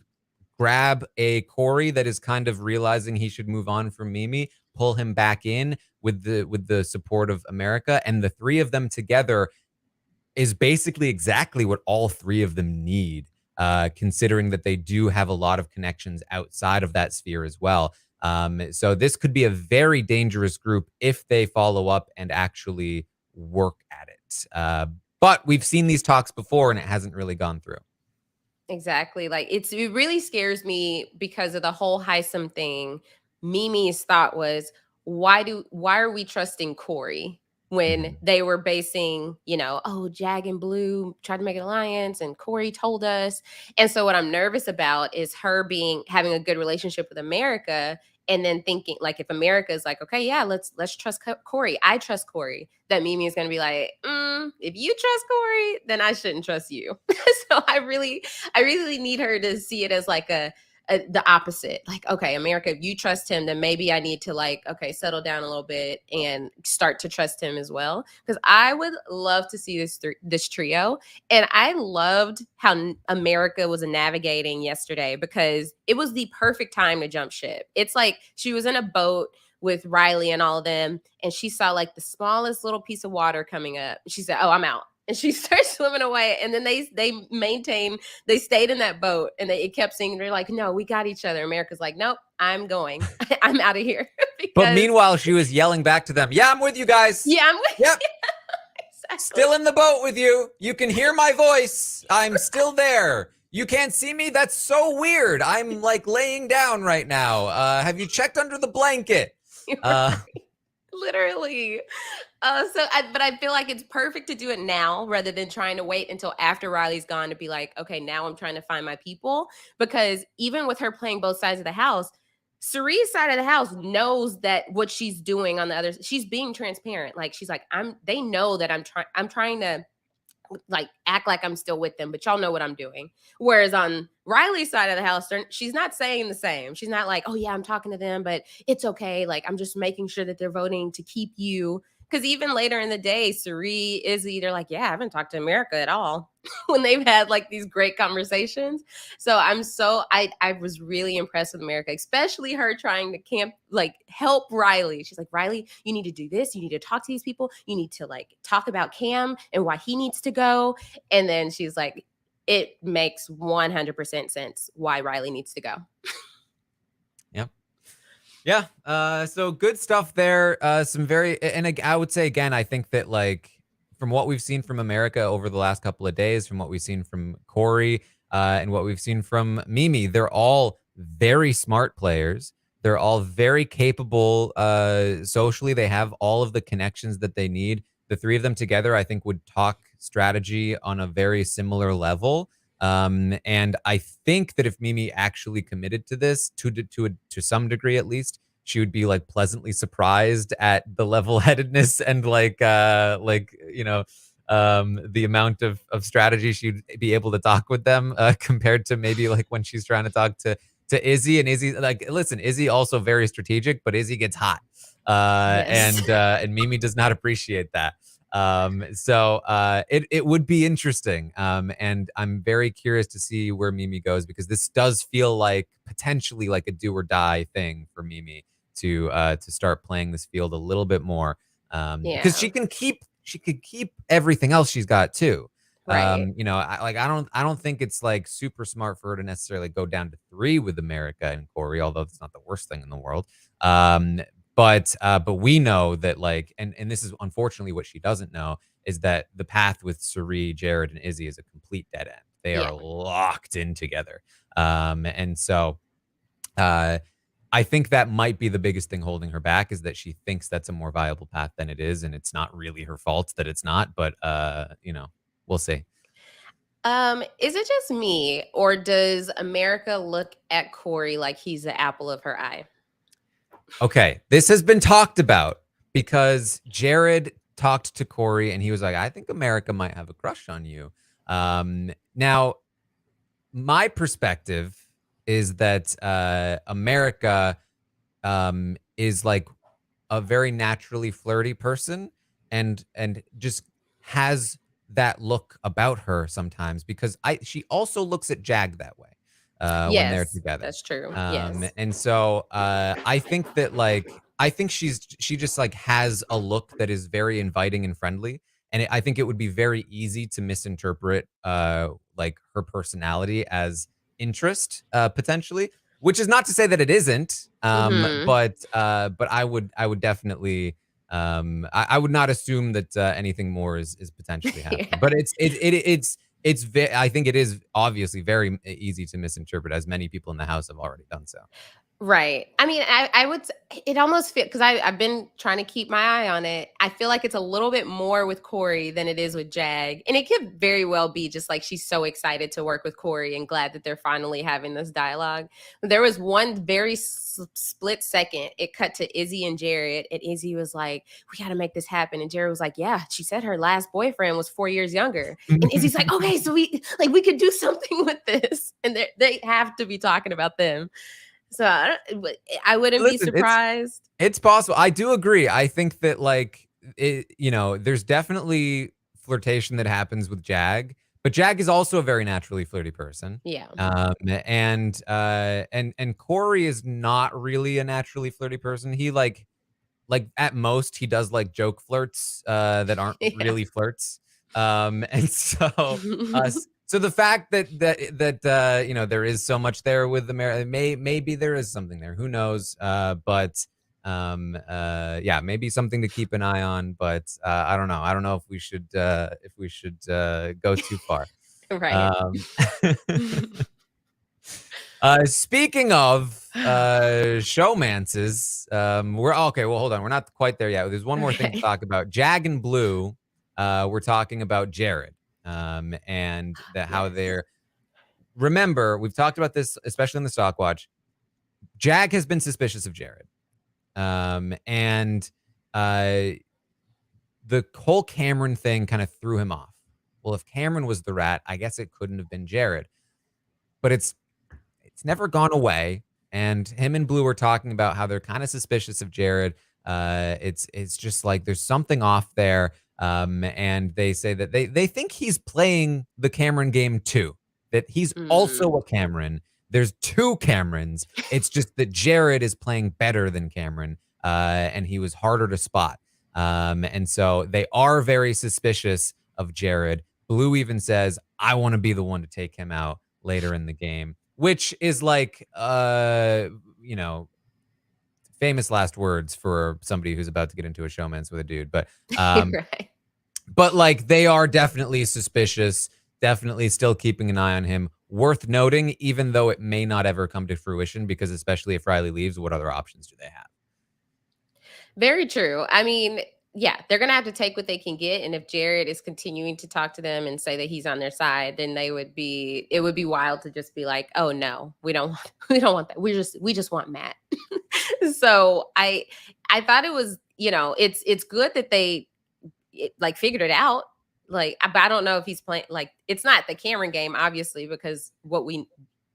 [SPEAKER 1] grab a Corey that is kind of realizing he should move on from Mimi, pull him back in with the support of America, and the three of them together is basically exactly what all three of them need, considering that they do have a lot of connections outside of that sphere as well. So this could be a very dangerous group if they follow up and actually work at it. But we've seen these talks before and it hasn't really gone through.
[SPEAKER 2] Exactly. Like it really scares me because of the whole Heisem thing. Mimi's thought was, why are we trusting Corey when they were basing, oh, Jag and Blue tried to make an alliance and Corey told us. And so what I'm nervous about is her having a good relationship with America, and then thinking like, if America is like, okay, yeah, let's trust Corey. I trust Corey. That Mimi is going to be like, if you trust Corey, then I shouldn't trust you. So I really need her to see it as like the opposite. Like, okay, America, if you trust him, then maybe I need to like, okay, settle down a little bit and start to trust him as well. Because I would love to see this trio, and I loved how America was navigating yesterday because it was the perfect time to jump ship. It's like she was in a boat with Riley and all of them, and she saw like the smallest little piece of water coming up. She said, "Oh, I'm out." And she starts swimming away. And then they stayed in that boat, and it kept singing. They're like, no, we got each other. America's like, nope, I'm going. I'm out of here.
[SPEAKER 1] But meanwhile, she was yelling back to them, yeah, I'm with you guys.
[SPEAKER 2] Yeah, I'm with
[SPEAKER 1] Yep.
[SPEAKER 2] you. Exactly.
[SPEAKER 1] Still in the boat with you. You can hear my voice. I'm still there. You can't see me? That's so weird. I'm like laying down right now. Have you checked under the blanket?
[SPEAKER 2] Right. Literally. But I feel like it's perfect to do it now rather than trying to wait until after Riley's gone to be like, okay, now I'm trying to find my people. Because even with her playing both sides of the house, Cerie's side of the house knows that what she's doing on the other, she's being transparent. Like she's like, they know that I'm trying to like act like I'm still with them, but y'all know what I'm doing. Whereas on Riley's side of the house, she's not saying the same. She's not like, oh yeah, I'm talking to them, but it's okay. Like I'm just making sure that they're voting to keep you. Because even later in the day, Cirie is either like, yeah, I haven't talked to America at all when they've had like these great conversations. So I was really impressed with America, especially her trying to help Riley. She's like, Riley, you need to do this. You need to talk to these people. You need to like talk about Cam and why he needs to go. And then she's like, it makes 100% sense why Riley needs to go.
[SPEAKER 1] Yep. Yeah. So good stuff there. And I would say again, I think that like from what we've seen from America over the last couple of days, from what we've seen from Corey, and what we've seen from Mimi, they're all very smart players. They're all very capable socially. They have all of the connections that they need. The three of them together, I think, would talk strategy on a very similar level. And I think that if Mimi actually committed to this to some degree, at least, she would be like pleasantly surprised at the level-headedness and the amount of strategy she'd be able to talk with them, compared to maybe like when she's trying to talk to Izzy. And Izzy, like, listen, Izzy also very strategic, but Izzy gets hot.
[SPEAKER 2] Yes.
[SPEAKER 1] And Mimi does not appreciate that. So it would be interesting. And I'm very curious to see where Mimi goes, because this does feel like potentially like a do or die thing for Mimi to start playing this field a little bit more. Because she could keep everything else she's got too.
[SPEAKER 2] Right.
[SPEAKER 1] I don't think it's like super smart for her to necessarily go down to 3 with America and Corey, although it's not the worst thing in the world. But we know that like, and this is unfortunately what she doesn't know, is that the path with Cirie, Jared, and Izzy is a complete dead end. They are locked in together. And so I think that might be the biggest thing holding her back, is that she thinks that's a more viable path than it is, and it's not really her fault that it's not. But we'll see.
[SPEAKER 2] Is it just me, or does America look at Corey like he's the apple of her eye?
[SPEAKER 1] Okay, this has been talked about because Jared talked to Corey and he was like, I think America might have a crush on you. Now, my perspective is that America is like a very naturally flirty person. and just has that look about her sometimes, because she also looks at Jag that way when they're
[SPEAKER 2] Yes,
[SPEAKER 1] together.
[SPEAKER 2] that's true. Yes.
[SPEAKER 1] And so I think that I think she just like has a look that is very inviting and friendly, and I think it would be very easy to misinterpret like her personality as interest potentially, which is not to say that it isn't,
[SPEAKER 2] Mhm.
[SPEAKER 1] but I would definitely I would not assume that anything more is potentially happening.
[SPEAKER 2] Yeah.
[SPEAKER 1] But I think it is obviously very easy to misinterpret, as many people in the house have already done so.
[SPEAKER 2] Right. I mean, I would it almost feel because I've been trying to keep my eye on it. I feel like it's a little bit more with Corey than it is with Jag. And it could very well be just like she's so excited to work with Corey and glad that they're finally having this dialogue. There was one very split second, it cut to Izzy and Jared, and Izzy was like, "We got to make this happen." And Jared was like, "Yeah, she said her last boyfriend was 4 years younger." And Izzy's like, "Okay, so we could do something with this." And they have to be talking about them. So I wouldn't be
[SPEAKER 1] Listen,
[SPEAKER 2] surprised.
[SPEAKER 1] it's possible. I do agree. I think that there's definitely flirtation that happens with Jag, but Jag is also a very naturally flirty person.
[SPEAKER 2] Yeah.
[SPEAKER 1] And Corey is not really a naturally flirty person. He like at most he does like joke flirts that aren't
[SPEAKER 2] Yeah.
[SPEAKER 1] really flirts. And so so the fact that there is so much there with the marriage, maybe there is something there, who knows, but yeah, maybe something to keep an eye on, but I don't know if we should go too far.
[SPEAKER 2] Right.
[SPEAKER 1] um Speaking of showmances, we're okay. Well, hold on, we're not quite there yet. There's one more thing to
[SPEAKER 2] Okay.
[SPEAKER 1] talk about. Jag and Blue, we're talking about Jared, and how
[SPEAKER 2] Yes.
[SPEAKER 1] they're. Remember, we've talked about this, especially in the stock watch. Jag has been suspicious of Jared, and uh, the whole Cameron thing kind of threw him off. Well, if Cameron was the rat, I guess it couldn't have been Jared, but it's never gone away. And him and Blue were talking about how they're kind of suspicious of Jared. It's just like there's something off there. And they say that they think he's playing the Cameron game too. That he's also
[SPEAKER 2] Mm.
[SPEAKER 1] a Cameron. There's two Camerons. It's just that Jared is playing better than Cameron, and he was harder to spot. And so they are very suspicious of Jared. Blue even says, "I want to be the one to take him out later in the game," which is like you know famous last words for somebody who's about to get into a showmance with a dude.
[SPEAKER 2] Right.
[SPEAKER 1] But like they are definitely suspicious, definitely still keeping an eye on him. Worth noting, even though it may not ever come to fruition, because especially if Riley leaves, what other options do they have?
[SPEAKER 2] Very true. I mean, yeah, they're gonna have to take what they can get. And if Jared is continuing to talk to them and say that he's on their side, then it would be wild to just be like, oh no, we don't we don't want that. We just want Matt. So I thought it was, it's good that like figured it out. Like, but I don't know if he's playing like it's not the Cameron game, obviously, because what we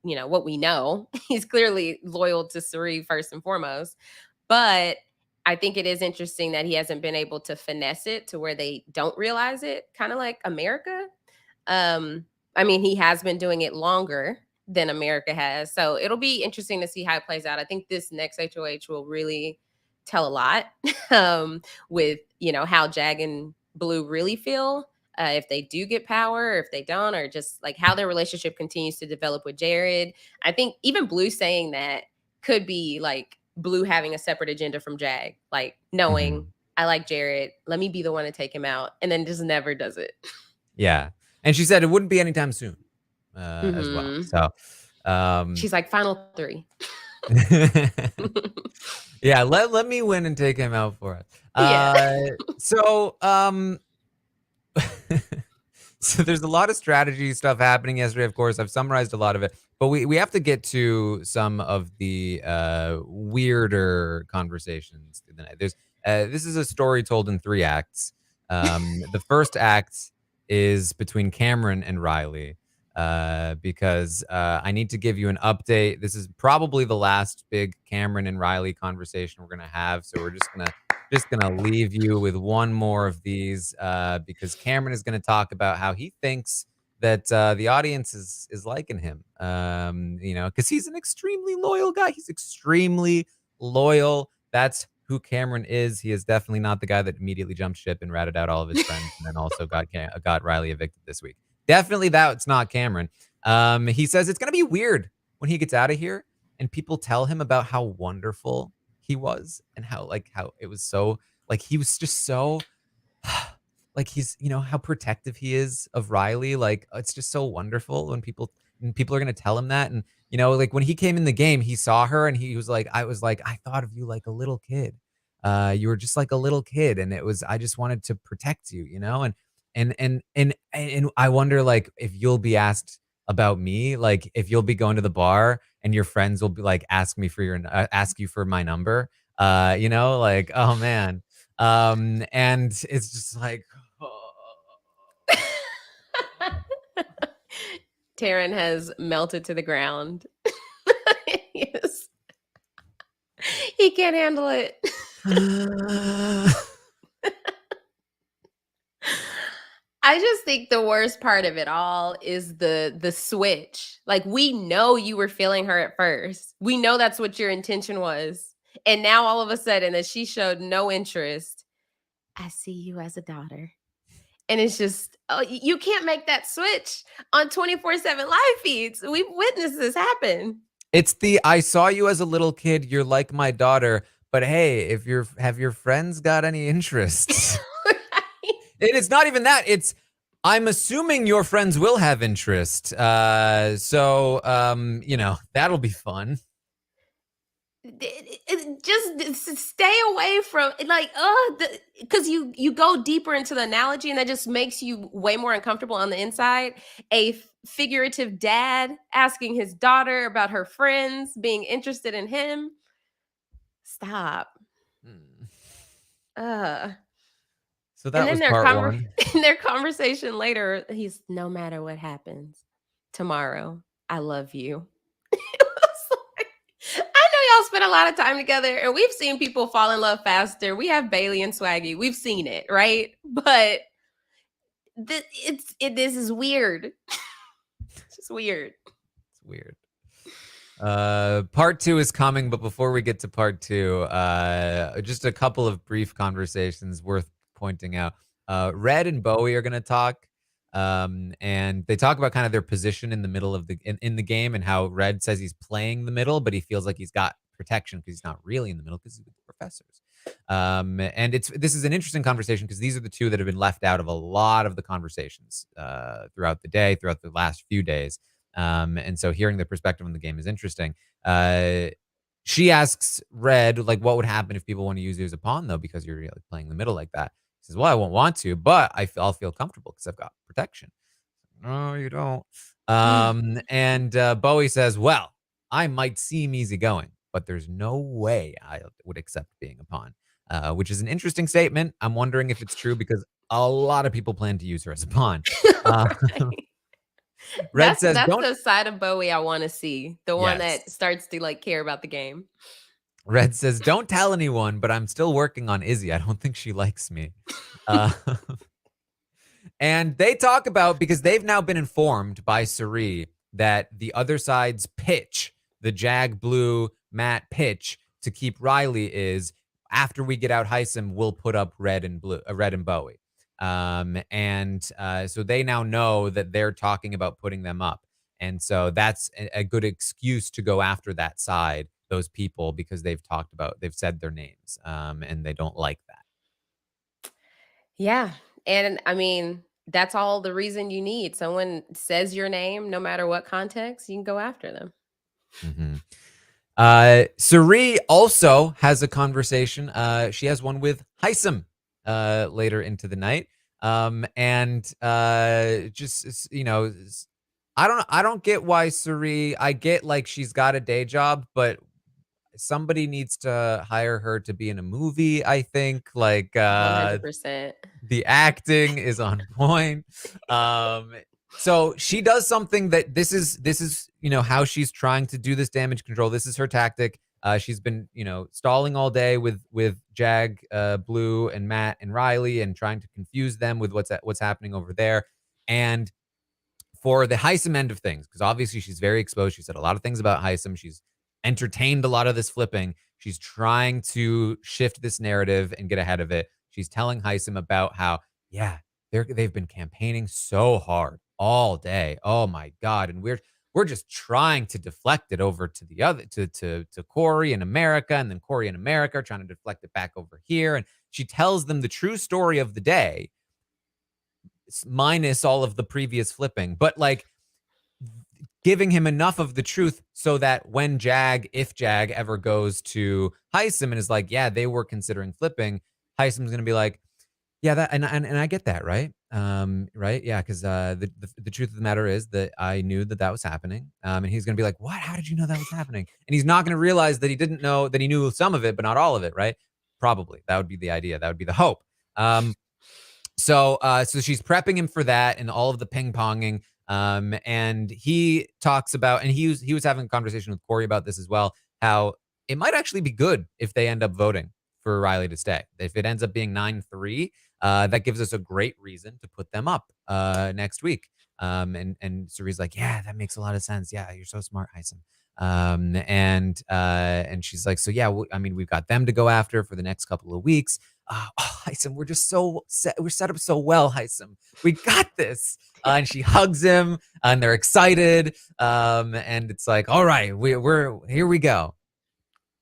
[SPEAKER 2] know, he's clearly loyal to Suri first and foremost. But I think it is interesting that he hasn't been able to finesse it to where they don't realize it, kind of like America. Um, I mean, he has been doing it longer than America has. So it'll be interesting to see how it plays out. I think this next HOH will really tell a lot with, how Jag and Blue really feel. If they do get power, or if they don't, or just like how their relationship continues to develop with Jared. I think even Blue saying that could be like Blue having a separate agenda from Jag, like knowing
[SPEAKER 1] Mhm.
[SPEAKER 2] I like Jared, let me be the one to take him out, and then just never does it.
[SPEAKER 1] Yeah, and she said it wouldn't be anytime soon, as well.
[SPEAKER 2] Hmm.
[SPEAKER 1] So,
[SPEAKER 2] She's like, final three.
[SPEAKER 1] yeah, let me win and take him out for it.
[SPEAKER 2] Yeah.
[SPEAKER 1] So, so there's a lot of strategy stuff happening yesterday. Of course, I've summarized a lot of it, but we have to get to some of the weirder conversations through the night. This is a story told in 3 acts. The first act is between Cameron and Riley, because I need to give you an update. This is probably the last big Cameron and Riley conversation we're gonna have, so we're just gonna Just gonna leave you with one more of these because Cameron is gonna talk about how he thinks that the audience is liking him. Because he's an extremely loyal guy. He's extremely loyal. That's who Cameron is. He is definitely not the guy that immediately jumped ship and ratted out all of his friends and then also got Riley evicted this week. Definitely that's not Cameron. He says it's gonna be weird when he gets out of here and people tell him about how wonderful he was and how it was so he was just so he's how protective he is of Riley. It's just so wonderful when people are gonna tell him that. And when he came in the game, he saw her and he was like, I thought of you like a little kid. You were just like a little kid, and I just wanted to protect you, and I wonder if you'll be asked about me, if you'll be going to the bar and your friends will be ask you for my number, oh man. And it's just
[SPEAKER 2] Taran has melted to the ground. Yes. He can't handle it. I just think the worst part of it all is the switch. We know you were feeling her at first. We know that's what your intention was. And now all of a sudden, as she showed no interest, I see you as a daughter. And it's just, you can't make that switch on 24/7 live feeds. We've witnessed this happen.
[SPEAKER 1] It's I saw you as a little kid. You're like my daughter. But hey, have your friends got any interests?
[SPEAKER 2] Right?
[SPEAKER 1] It's not even that. I'm assuming your friends will have interest. So that'll be fun.
[SPEAKER 2] Just stay away from because you go deeper into the analogy and that just makes you way more uncomfortable on the inside. A figurative dad asking his daughter about her friends being interested in him. Stop.
[SPEAKER 1] So that was part one.
[SPEAKER 2] In their conversation later, he's, no matter what happens tomorrow, I love you. I know y'all spent a lot of time together and we've seen people fall in love faster. We have Bailey and Swaggy. We've seen it, right? But this is weird. It's just weird.
[SPEAKER 1] It's weird. Part two is coming, but before we get to part two, just a couple of brief conversations worth pointing out. Red and Bowie are going to talk. And they talk about kind of their position in the middle of in the game and how Red says he's playing the middle, but he feels like he's got protection because he's not really in the middle because he's with the professors. And this is an interesting conversation because these are the two that have been left out of a lot of the conversations throughout the day, throughout the last few days. And so hearing their perspective on the game is interesting. She asks Red, what would happen if people want to use you as a pawn, though, because you're playing the middle like that. He says, well, I won't want to, but I'll feel comfortable because I've got protection. No, you don't. And Bowie says, well, I might seem easygoing, but there's no way I would accept being a pawn, which is an interesting statement. I'm wondering if it's true because a lot of people plan to use her as a pawn.
[SPEAKER 2] Red says, that's the side of Bowie I want to see. The one that starts to care about the game.
[SPEAKER 1] Red says, don't tell anyone, but I'm still working on Izzy. I don't think she likes me. And they talk about, because they've now been informed by Suri that the other side's pitch, the Jag Blue Matt pitch to keep Riley is, after we get out Heisem, we'll put up Red and Bowie. So they now know that they're talking about putting them up. And so that's a good excuse to go after that side, those people, because they've said their names, and they don't like that.
[SPEAKER 2] Yeah. And I mean, that's all the reason you need. Someone says your name, no matter what context, you can go after them.
[SPEAKER 1] Mm-hmm. Suri also has a conversation. She has one with Heisem later into the night. I don't get why Suri, I get she's got a day job, but somebody needs to hire her to be in a movie, I think.
[SPEAKER 2] 100%.
[SPEAKER 1] The acting is on point. So she does something that this is how she's trying to do this damage control. This is her tactic. She's been, stalling all day with Jag, Blue, and Matt and Riley, and trying to confuse them with what's happening over there. And for the Heisem end of things, because obviously she's very exposed. She said a lot of things about Heisem. She's entertained a lot of this flipping. She's trying to shift this narrative and get ahead of it. She's telling Heisem about how, yeah, they've been campaigning so hard all day. Oh my God. And we're just trying to deflect it over to the other to Corey in America, and then Corey in America trying to deflect it back over here. And she tells them the true story of the day, minus all of the previous flipping, but like giving him enough of the truth so that when if Jag ever goes to Heisem and is like, yeah, they were considering flipping, Heisem's going to be like, yeah, that and I get that, right? Right? Yeah, because the truth of the matter is that I knew that was happening. And he's going to be like, what? How did you know that was happening? And he's not going to realize that he didn't know, that he knew some of it, but not all of it, right? Probably. That would be the idea. That would be the hope. So she's prepping him for that and all of the ping ponging. And he talks about, and he was having a conversation with Corey about this as well, how it might actually be good if they end up voting for Riley to stay. If it ends up being 9-3, that gives us a great reason to put them up next week. And Cerie's like, yeah, that makes a lot of sense. Yeah, you're so smart, Heisem. And she's like, so yeah, I mean, we've got them to go after for the next couple of weeks. Heisem, we're just so set. We're set up so well, Heisem. We got this. And she hugs him, and they're excited. And it's like, all right, we're here. We go.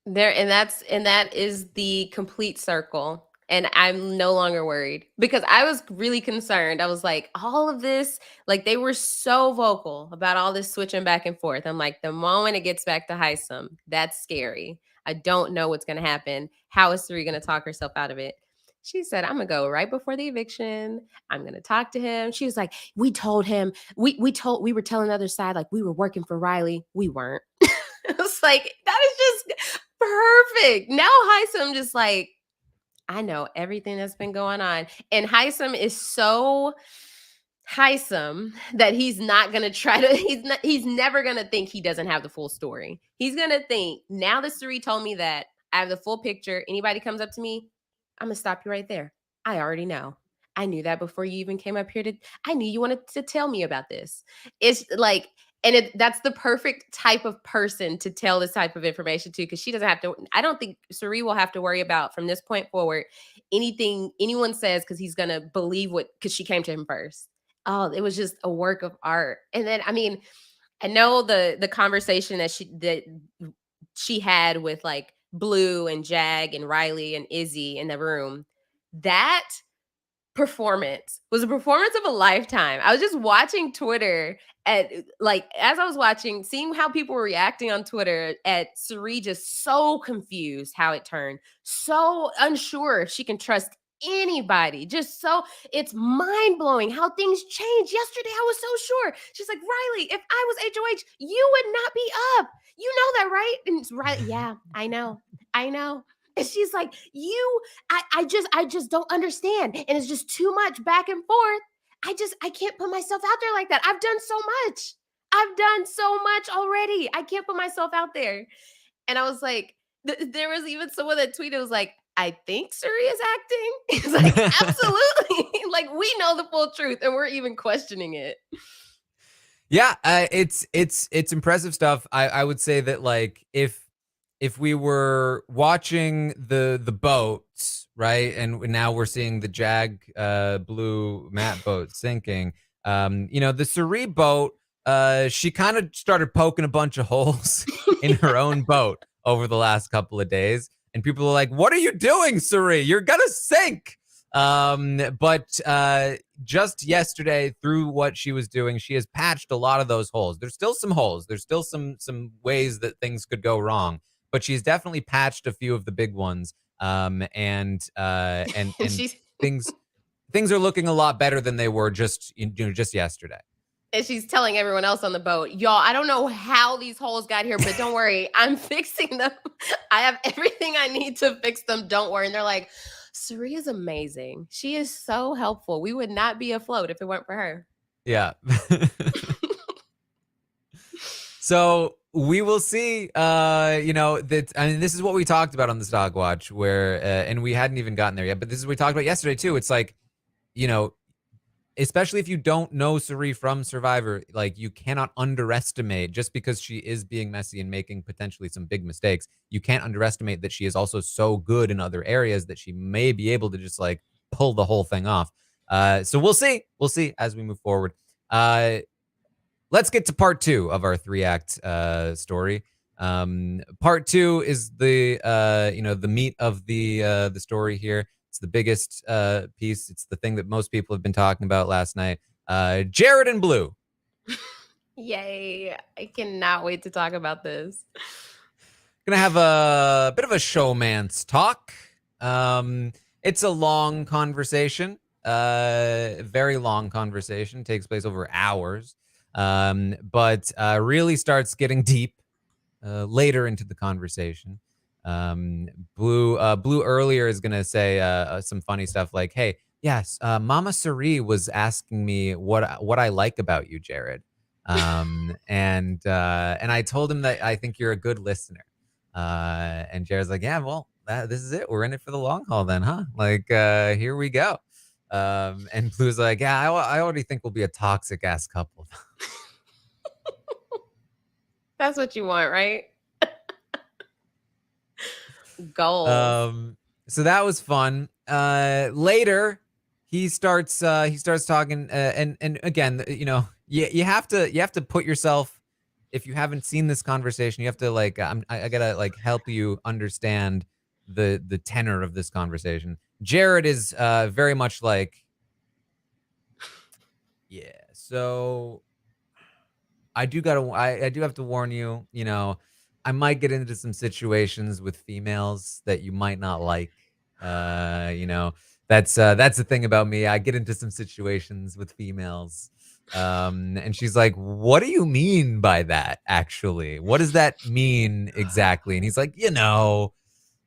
[SPEAKER 2] That is the complete circle. And I'm no longer worried, because I was really concerned. I was like, all of this, like, they were so vocal about all this switching back and forth. I'm like, the moment it gets back to Heisem, that's scary. I don't know what's going to happen. How is Suri going to talk herself out of it? She said, I'm going to go right before the eviction. I'm going to talk to him. She was like, we told him, we were telling the other side, like, we were working for Riley. We weren't. It was like, that is just perfect. Now Heisem just like, I know everything that's been going on. And Heisem is so Heisem that he's not going to try to, he's never going to think he doesn't have the full story. He's going to think, now that Suri told me that I have the full picture, anybody comes up to me, I'm going to stop you right there. I already know. I knew that before you even came up here I knew you wanted to tell me about this. It's like, and that's the perfect type of person to tell this type of information to, because she doesn't have to. I don't think Suri will have to worry about, from this point forward, anything anyone says, because he's going to believe because she came to him first. Oh, it was just a work of art. And then, I mean, I know the conversation that she had with like Blue and Jag and Riley and Izzy in the room. That performance was a performance of a lifetime. I was just watching Twitter as I was watching, seeing how people were reacting on Twitter at Suri, just so confused how it turned, so unsure if she can trust anybody. Just so, it's mind blowing how things changed. Yesterday, I was so sure. She's like, Riley, if I was HOH, you would not be up. You know that, right? And it's right. Yeah, I know. And she's like, I just don't understand. And it's just too much back and forth. I can't put myself out there like that. I've done so much already. I can't put myself out there. And I was like, there was even someone that tweeted, was like, I think Suri is acting. It's like, absolutely. Like, we know the full truth and we're even questioning it.
[SPEAKER 1] Yeah, it's impressive stuff. I would say that, like, if we were watching the boats, right, and now we're seeing the Jag Blue Matt boat sinking, the Suri boat, she kind of started poking a bunch of holes in her own boat over the last couple of days, and people are like, what are you doing, Suri? You're gonna sink. But just yesterday, through what she was doing, she has patched a lot of those holes. There's still some holes. There's still some ways that things could go wrong, but she's definitely patched a few of the big ones. And things are looking a lot better than they were just yesterday.
[SPEAKER 2] And she's telling everyone else on the boat, y'all, I don't know how these holes got here, but don't worry, I'm fixing them. I have everything I need to fix them. Don't worry. And they're like, Suri is amazing. She is so helpful. We would not be afloat if it weren't for her.
[SPEAKER 1] Yeah. So we will see. That I mean, this is what we talked about on the Stock Watch, where and we hadn't even gotten there yet, but this is what we talked about yesterday too. It's like, you know, especially if you don't know Suri from Survivor, like you cannot underestimate just because she is being messy and making potentially some big mistakes. You can't underestimate that she is also so good in other areas that she may be able to just like pull the whole thing off. So we'll see. We'll see as we move forward. Let's get to part two of our 3-act story. Part two is the meat of the story here. It's the biggest piece. It's the thing that most people have been talking about last night. Jared and Blue.
[SPEAKER 2] Yay. I cannot wait to talk about this.
[SPEAKER 1] Gonna have a bit of a showmance talk. It's a long conversation. Very long conversation. Takes place over hours. But really starts getting deep later into the conversation. Blue earlier is gonna say some funny stuff like, "Hey, yes, Mama Suri was asking me what I like about you, Jared, and I told him that I think you're a good listener." And Jared's like, "Yeah, well, this is it. We're in it for the long haul, then, huh? Like, here we go." And Blue's like, "Yeah, I already think we'll be a toxic ass couple."
[SPEAKER 2] That's what you want, right? Goals.
[SPEAKER 1] So that was fun. Later, he starts talking, and again, you have to put yourself. If you haven't seen this conversation, you have to like, I gotta like help you understand the tenor of this conversation. Jared is very much like, yeah. So I do have to warn you, I might get into some situations with females that you might not like. That's the thing about me. I get into some situations with females. And she's like, "What do you mean by that, actually? What does that mean exactly?" And he's like,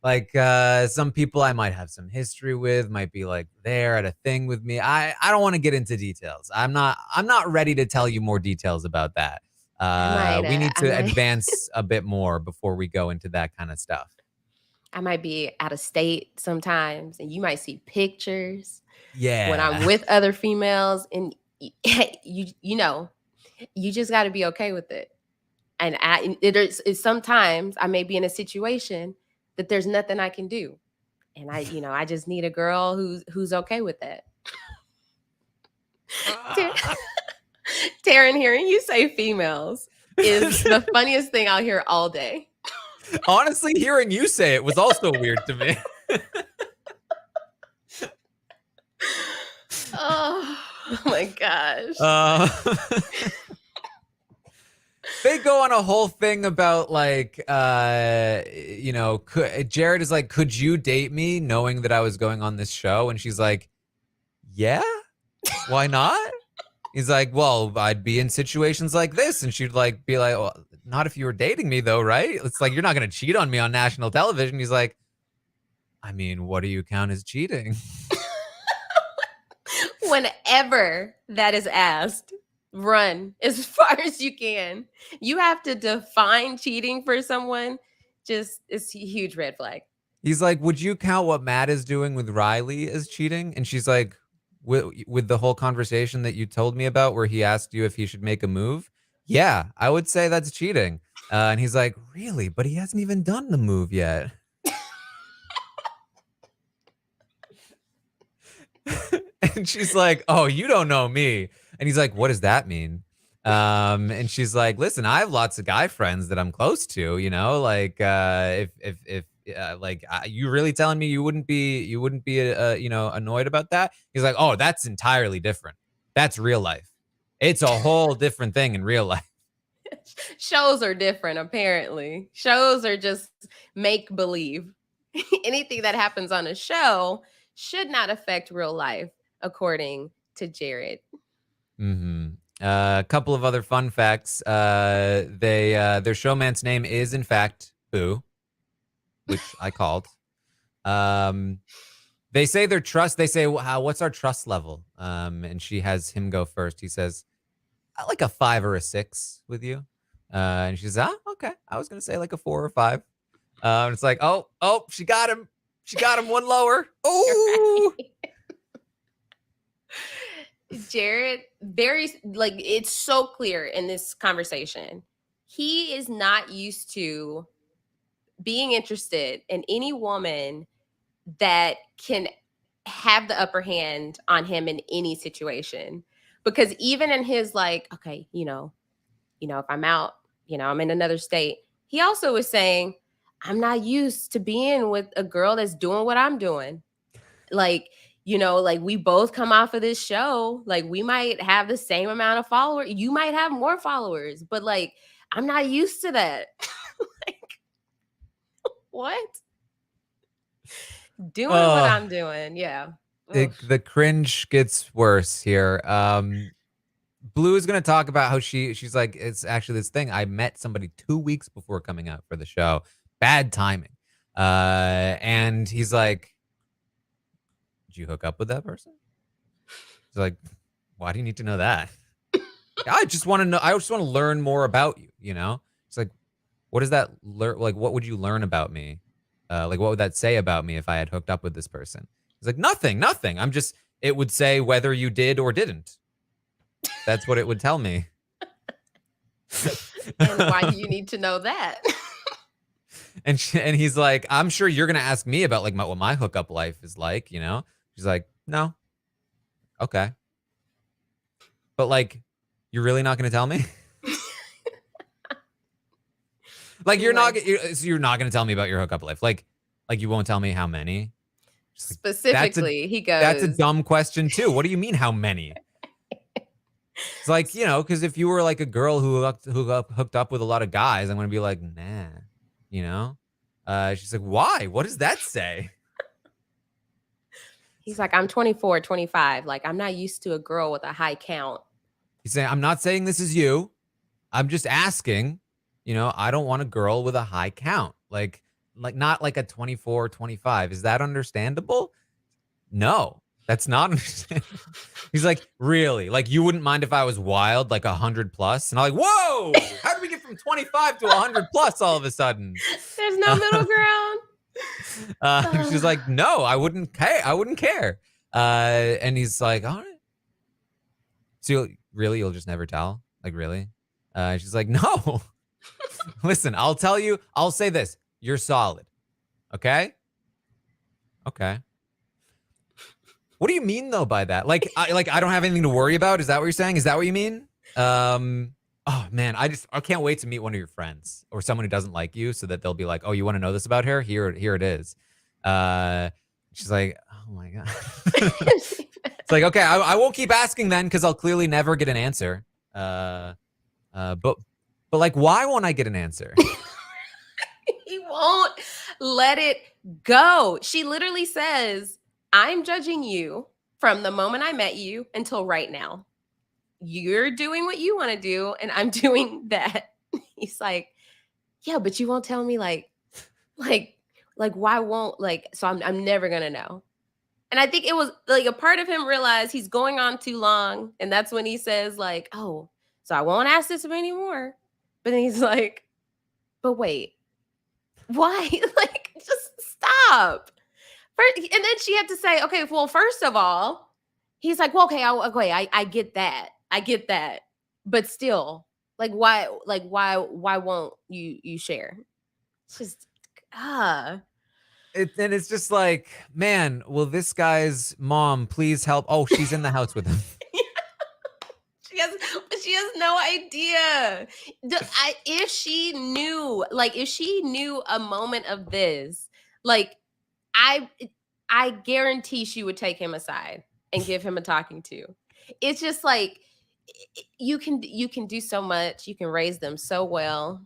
[SPEAKER 1] like some people I might have some history with might be like there at a thing with me. I don't want to get into details. I'm not ready to tell you more details about that. We need
[SPEAKER 2] I
[SPEAKER 1] to
[SPEAKER 2] might
[SPEAKER 1] advance a bit more before we go into that kind of stuff.
[SPEAKER 2] I might be out of state sometimes, and you might see pictures when I'm
[SPEAKER 1] Yeah.
[SPEAKER 2] with other females, and you just got to be okay with it. And sometimes I may be in a situation that there's nothing I can do, and I just need a girl who's okay with that. Taran, hearing you say females is the funniest thing I'll hear all day.
[SPEAKER 1] Honestly, hearing you say it was also weird to me.
[SPEAKER 2] Oh my gosh.
[SPEAKER 1] They go on a whole thing about like, Jared is like, "Could you date me knowing that I was going on this show?" And she's like, "Yeah, why not?" He's like, "Well, I'd be in situations like this." And she'd like be like, "Well, not if you were dating me though, right? It's like, you're not going to cheat on me on national television." He's like, "I mean, what do you count as cheating?"
[SPEAKER 2] Whenever that is asked, run as far as you can. You have to define cheating for someone. Just it's a huge red flag.
[SPEAKER 1] He's like, "Would you count what Matt is doing with Riley as cheating?" And she's like, with the whole conversation that you told me about where he asked you if he should make a move? Yeah, I would say that's cheating. And he's like, "Really? But he hasn't even done the move yet." And she's like, "Oh, you don't know me." And he's like, "What does that mean?" And she's like, "Listen, I have lots of guy friends that I'm close to, like if like you really telling me you wouldn't be annoyed about that?" He's like, "Oh, that's entirely different. That's real life. It's a whole different thing in real life."
[SPEAKER 2] Shows are different, apparently. Shows are just make believe. Anything that happens on a show should not affect real life, according to Jared.
[SPEAKER 1] Mm-hmm. A couple of other fun facts. Their showman's name is in fact Boo, which I called. They say their trust. They say, "What's our trust level?" And she has him go first. He says, "I like a 5 or a 6 with you." And she says, okay. I was gonna say like a 4 or 5. And it's like, oh, she got him. She got him one lower. Oh,
[SPEAKER 2] Jared, very like it's so clear in this conversation. He is not used to being interested in any woman that can have the upper hand on him in any situation. Because even in his like, okay, if I'm out, I'm in another state, he also was saying, I'm not used to being with a girl that's doing what I'm doing. Like, like we both come off of this show, like we might have the same amount of followers. You might have more followers, but like I'm not used to that. Like, what? Doing what I'm doing. Yeah.
[SPEAKER 1] the cringe gets worse here. Blue is going to talk about how she's like, it's actually this thing. I met somebody 2 weeks before coming out for the show. Bad timing. And he's like, did you hook up with that person? He's like, why do you need to know that? I just want to know. I just want to learn more about you. It's like, what does that like? What would you learn about me? Like, what would that say about me if I had hooked up with this person? He's like, nothing. It would say whether you did or didn't. That's what it would tell me.
[SPEAKER 2] And why do you need to know that?
[SPEAKER 1] And he's like, I'm sure you're gonna ask me about like what my hookup life is like. She's like, no, okay, but like, you're really not gonna tell me? Like, you're not gonna tell me about your hookup life? Like you won't tell me how many?
[SPEAKER 2] Specifically, he goes,
[SPEAKER 1] that's a dumb question too. What do you mean how many? It's like, because if you were like a girl who hooked up with a lot of guys, I'm gonna be like, nah. She's like, why? What does that say?
[SPEAKER 2] He's like, I'm 24, 25. Like, I'm not used to a girl with a high count.
[SPEAKER 1] He's saying, I'm not saying this is you. I'm just asking. I don't want a girl with a high count. Like not like a 24, 25. Is that understandable? No, that's not understandable. He's like, really? Like, you wouldn't mind if I was wild, like 100 plus? And I'm like, whoa, how did we get from 25 to 100 plus all of a sudden?
[SPEAKER 2] There's no middle ground.
[SPEAKER 1] She's like, no, I wouldn't care. And he's like, all right. So you'll just never tell? Like, really? She's like, no. Listen, I'll tell you. I'll say this. You're solid. Okay? Okay. What do you mean though by that? Like, I don't have anything to worry about. Is that what you're saying? Is that what you mean? Oh man, I can't wait to meet one of your friends or someone who doesn't like you, so that they'll be like, oh, you want to know this about her? Here it is. She's like, oh my god. It's like, okay, I won't keep asking then, because I'll clearly never get an answer. But like, why won't I get an answer?
[SPEAKER 2] He won't let it go. She literally says, I'm judging you from the moment I met you until right now. You're doing what you want to do, and I'm doing that. He's like, yeah, but you won't tell me like why won't so I'm never gonna know. And I think it was like a part of him realized he's going on too long, and that's when he says like, oh, so I won't ask this anymore. But then he's like, but wait, why? Like, just stop. And then she had to say, okay, well, first of all, he's like, well, okay, I get that. I get that. But still, why won't you share? It's just,
[SPEAKER 1] And it's just like, man, will this guy's mom please help? Oh, she's in the house with him.
[SPEAKER 2] She has no idea. If she knew a moment of this, like, I guarantee she would take him aside and give him a talking to. It's just like, you can do so much. You can raise them so well.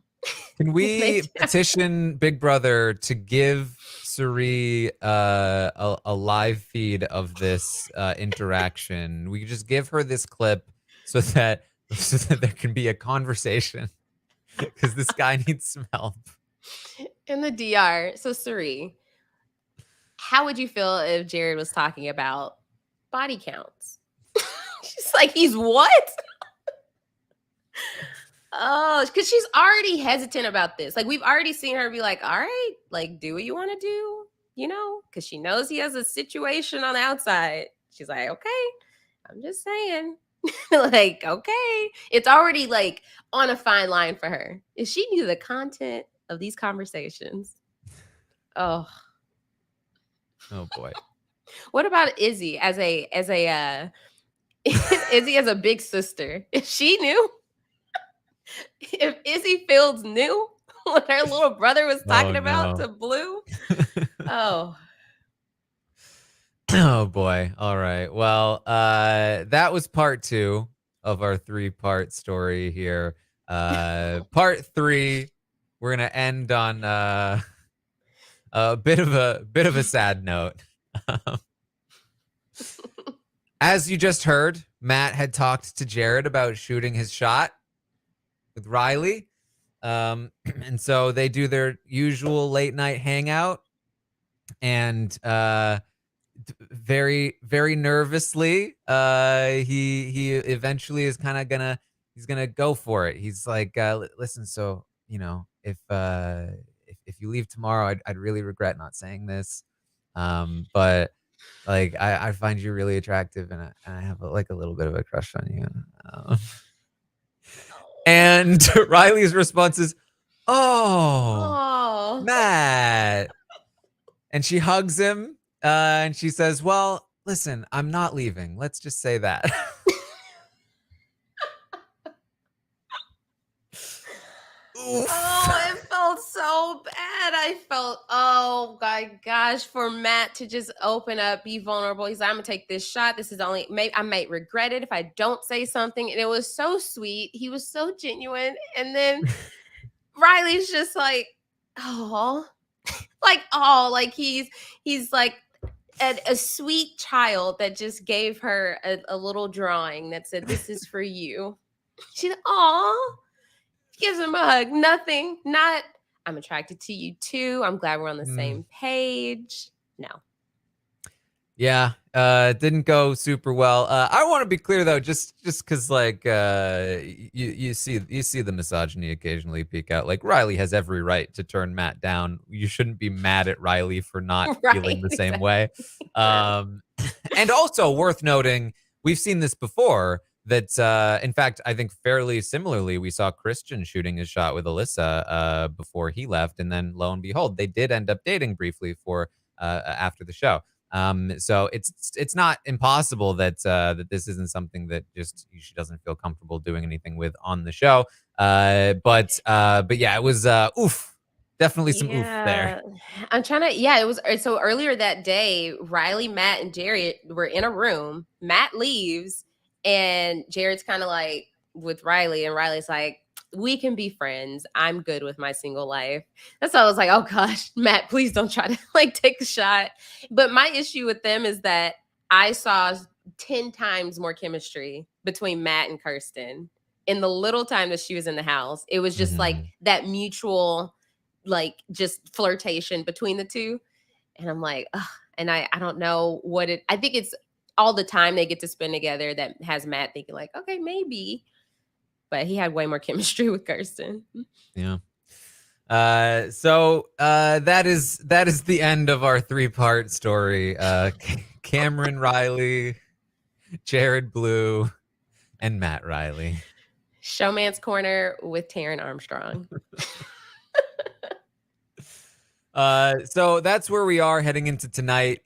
[SPEAKER 1] Can we petition Big Brother to give Suri a live feed of this interaction? We could just give her this clip so that there can be a conversation, because this guy needs some help.
[SPEAKER 2] In the DR. So Suri, how would you feel if Jared was talking about body counts? She's like, he's what? Oh, because she's already hesitant about this. Like, we've already seen her be like, all right, like, do what you want to do, because she knows he has a situation on the outside. She's like, okay, I'm just saying. Like, okay. It's already like on a fine line for her. If she knew the content of these conversations. Oh,
[SPEAKER 1] Oh boy.
[SPEAKER 2] what about Izzy as a Izzy as a big sister? If she knew, if Izzy Fields knew what her little brother was
[SPEAKER 1] Oh
[SPEAKER 2] talking about
[SPEAKER 1] no.
[SPEAKER 2] to Blue, oh,
[SPEAKER 1] Oh boy. All right. Well, that was part 2 of our 3-part story here. Part 3, we're gonna end on a bit of a sad note. As you just heard, Matt had talked to Jared about shooting his shot with Riley. And so they do their usual late night hangout, and very very nervously, he eventually is kind of gonna go for it. He's like, listen, so if you leave tomorrow, I'd really regret not saying this, but like I find you really attractive, and I have like a little bit of a crush on you. um, and Riley's response is, oh,
[SPEAKER 2] oh.
[SPEAKER 1] Matt. And she hugs him, and she says, well, listen, I'm not leaving. Let's just say that. Oof.
[SPEAKER 2] Oh, it felt so bad. I felt, oh my gosh, for Matt to just open up, be vulnerable. He's like, I'm gonna take this shot. This is only, maybe I might regret it if I don't say something. And it was so sweet. He was so genuine. And then Riley's just like, oh, like he's like a sweet child that just gave her a little drawing that said, this is for you. She's like, oh, gives him a hug. Nothing. Not, I'm attracted to you too. I'm glad we're on the same page. No.
[SPEAKER 1] Yeah, it didn't go super well. I want to be clear though, just because like you see the misogyny occasionally peek out. Like Riley has every right to turn Matt down. You shouldn't be mad at Riley for not feeling
[SPEAKER 2] Right.
[SPEAKER 1] the same
[SPEAKER 2] Exactly.
[SPEAKER 1] way. And also worth noting, we've seen this before. That in fact, I think fairly similarly, we saw Christian shooting his shot with Alyssa before he left, and then lo and behold, they did end up dating briefly for after the show. So it's not impossible that this isn't something that just she doesn't feel comfortable doing anything with on the show. But yeah, it was oof, definitely some oof there.
[SPEAKER 2] Yeah. I'm trying to, yeah, it was so earlier that day, Riley, Matt, and Jared were in a room. Matt leaves, and Jared's kind of like with Riley, and Riley's like, we can be friends. I'm good with my single life. That's why I was like, oh gosh, Matt, please don't try to like take a shot. But my issue with them is that I saw 10 times more chemistry between Matt and Kirsten in the little time that she was in the house. It was just like
[SPEAKER 1] Mhm.
[SPEAKER 2] that mutual, like just flirtation between the two. And I'm like, ugh. And I don't know what it, I think it's all the time they get to spend together that has Matt thinking like, okay, maybe. But he had way more chemistry with Kirsten.
[SPEAKER 1] Yeah. So that is the end of our 3-part story. Cameron Riley, Jared Blue, and Matt Riley.
[SPEAKER 2] Showmance Corner with Taran Armstrong.
[SPEAKER 1] So that's where we are heading into tonight.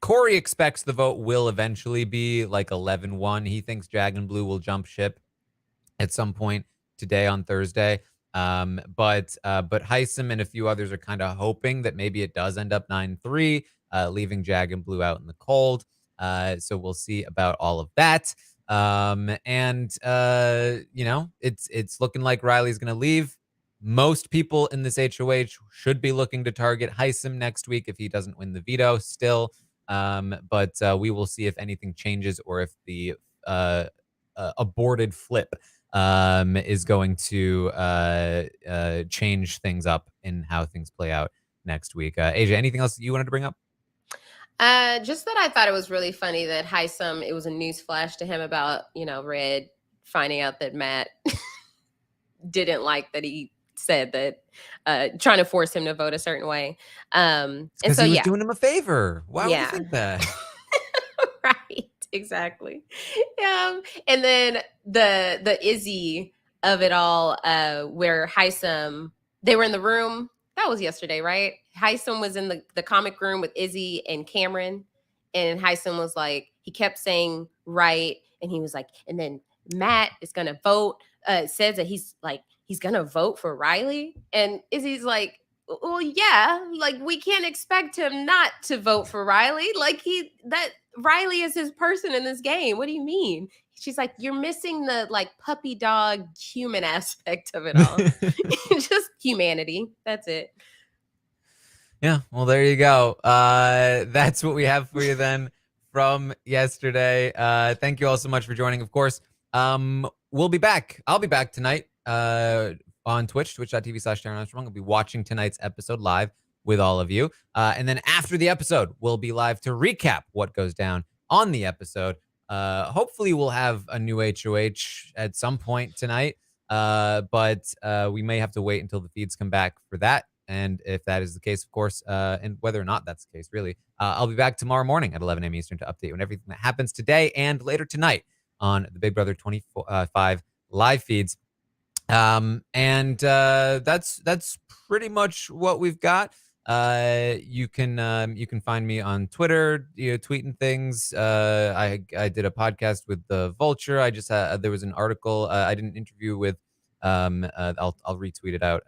[SPEAKER 1] Corey expects the vote will eventually be like 11-1. He thinks Jag and Blue will jump ship at some point today on Thursday. But Heisem and a few others are kind of hoping that maybe it does end up 9-3, leaving Jag and Blue out in the cold. So we'll see about all of that. And it's looking like Riley's going to leave. Most people in this HOH should be looking to target Heisem next week if he doesn't win the veto still. But we will see if anything changes or if the aborted flip is going to change things up in how things play out next week. Asia, anything else you wanted to bring up?
[SPEAKER 2] Just that I thought it was really funny that Heisem, it was a news flash to him about, Red finding out that Matt didn't like that he said that, trying to force him to vote a certain way. And
[SPEAKER 1] Because
[SPEAKER 2] so,
[SPEAKER 1] he was
[SPEAKER 2] yeah.
[SPEAKER 1] doing him a favor. Why would he
[SPEAKER 2] Yeah.
[SPEAKER 1] think that?
[SPEAKER 2] Right, exactly. And then the Izzy of it all, where Heisem, they were in the room. That was yesterday, right? Heisem was in the comic room with Izzy and Cameron, and Heisem was like, he kept saying right, and he was like, and then Matt is gonna vote. Says that he's gonna vote for Riley, and Izzy's like, well, yeah, like we can't expect him not to vote for Riley. Like that Riley is his person in this game. What do you mean? She's like, you're missing the like puppy dog human aspect of it all. Just humanity. That's it.
[SPEAKER 1] Yeah, well, there you go. That's what we have for you then from yesterday. Thank you all so much for joining. Of course, we'll be back. I'll be back tonight on Twitch, twitch.tv/Taran Armstrong. I'll be watching tonight's episode live with all of you. And then after the episode, we'll be live to recap what goes down on the episode. Hopefully, we'll have a new HOH at some point tonight. But we may have to wait until the feeds come back for that. And if that is the case, of course, and whether or not that's the case, really, I'll be back tomorrow morning at 11 a.m. Eastern to update you on everything that happens today and later tonight on the Big Brother 25 live feeds. And that's pretty much what we've got. You can find me on Twitter, tweeting things. I did a podcast with the Vulture. I just there was an article. I did an interview with. I'll retweet it out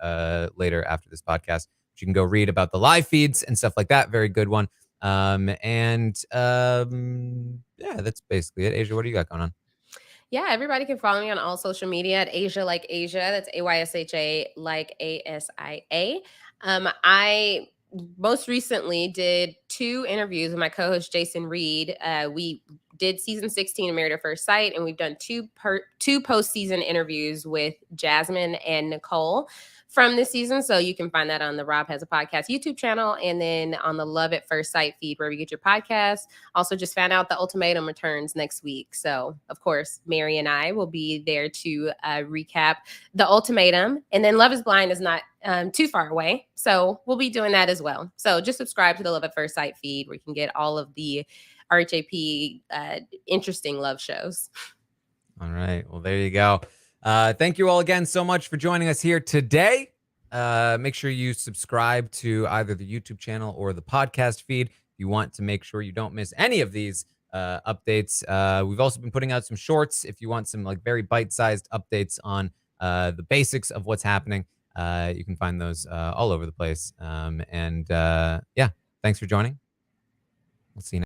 [SPEAKER 1] later after this podcast. You can go read about the live feeds and stuff like that. Very good one. Yeah, that's basically it. Asia, what do you got going on?
[SPEAKER 2] Yeah, everybody can follow me on all social media at Aysha like Asia. That's AYSHA like ASIA. I most recently did 2 interviews with my co-host Jason Reed. We did season 16 of Married at First Sight, and we've done 2 post-season interviews with Jasmine and Nicole from this season. So you can find that on the Rob Has a Podcast YouTube channel, and then on the Love at First Sight feed where we get your podcast. Also, just found out the ultimatum returns next week. So, of course, Mary and I will be there to recap the ultimatum. And then Love is Blind is not too far away. So, we'll be doing that as well. So, just subscribe to the Love at First Sight feed where you can get all of the RHAP interesting love shows.
[SPEAKER 1] All right. Well, there you go. Thank you all again so much for joining us here today. Make sure you subscribe to either the YouTube channel or the podcast feed if you want to make sure you don't miss any of these updates. We've also been putting out some shorts if you want some like very bite-sized updates on the basics of what's happening. You can find those all over the place. Yeah, thanks for joining. We'll see you next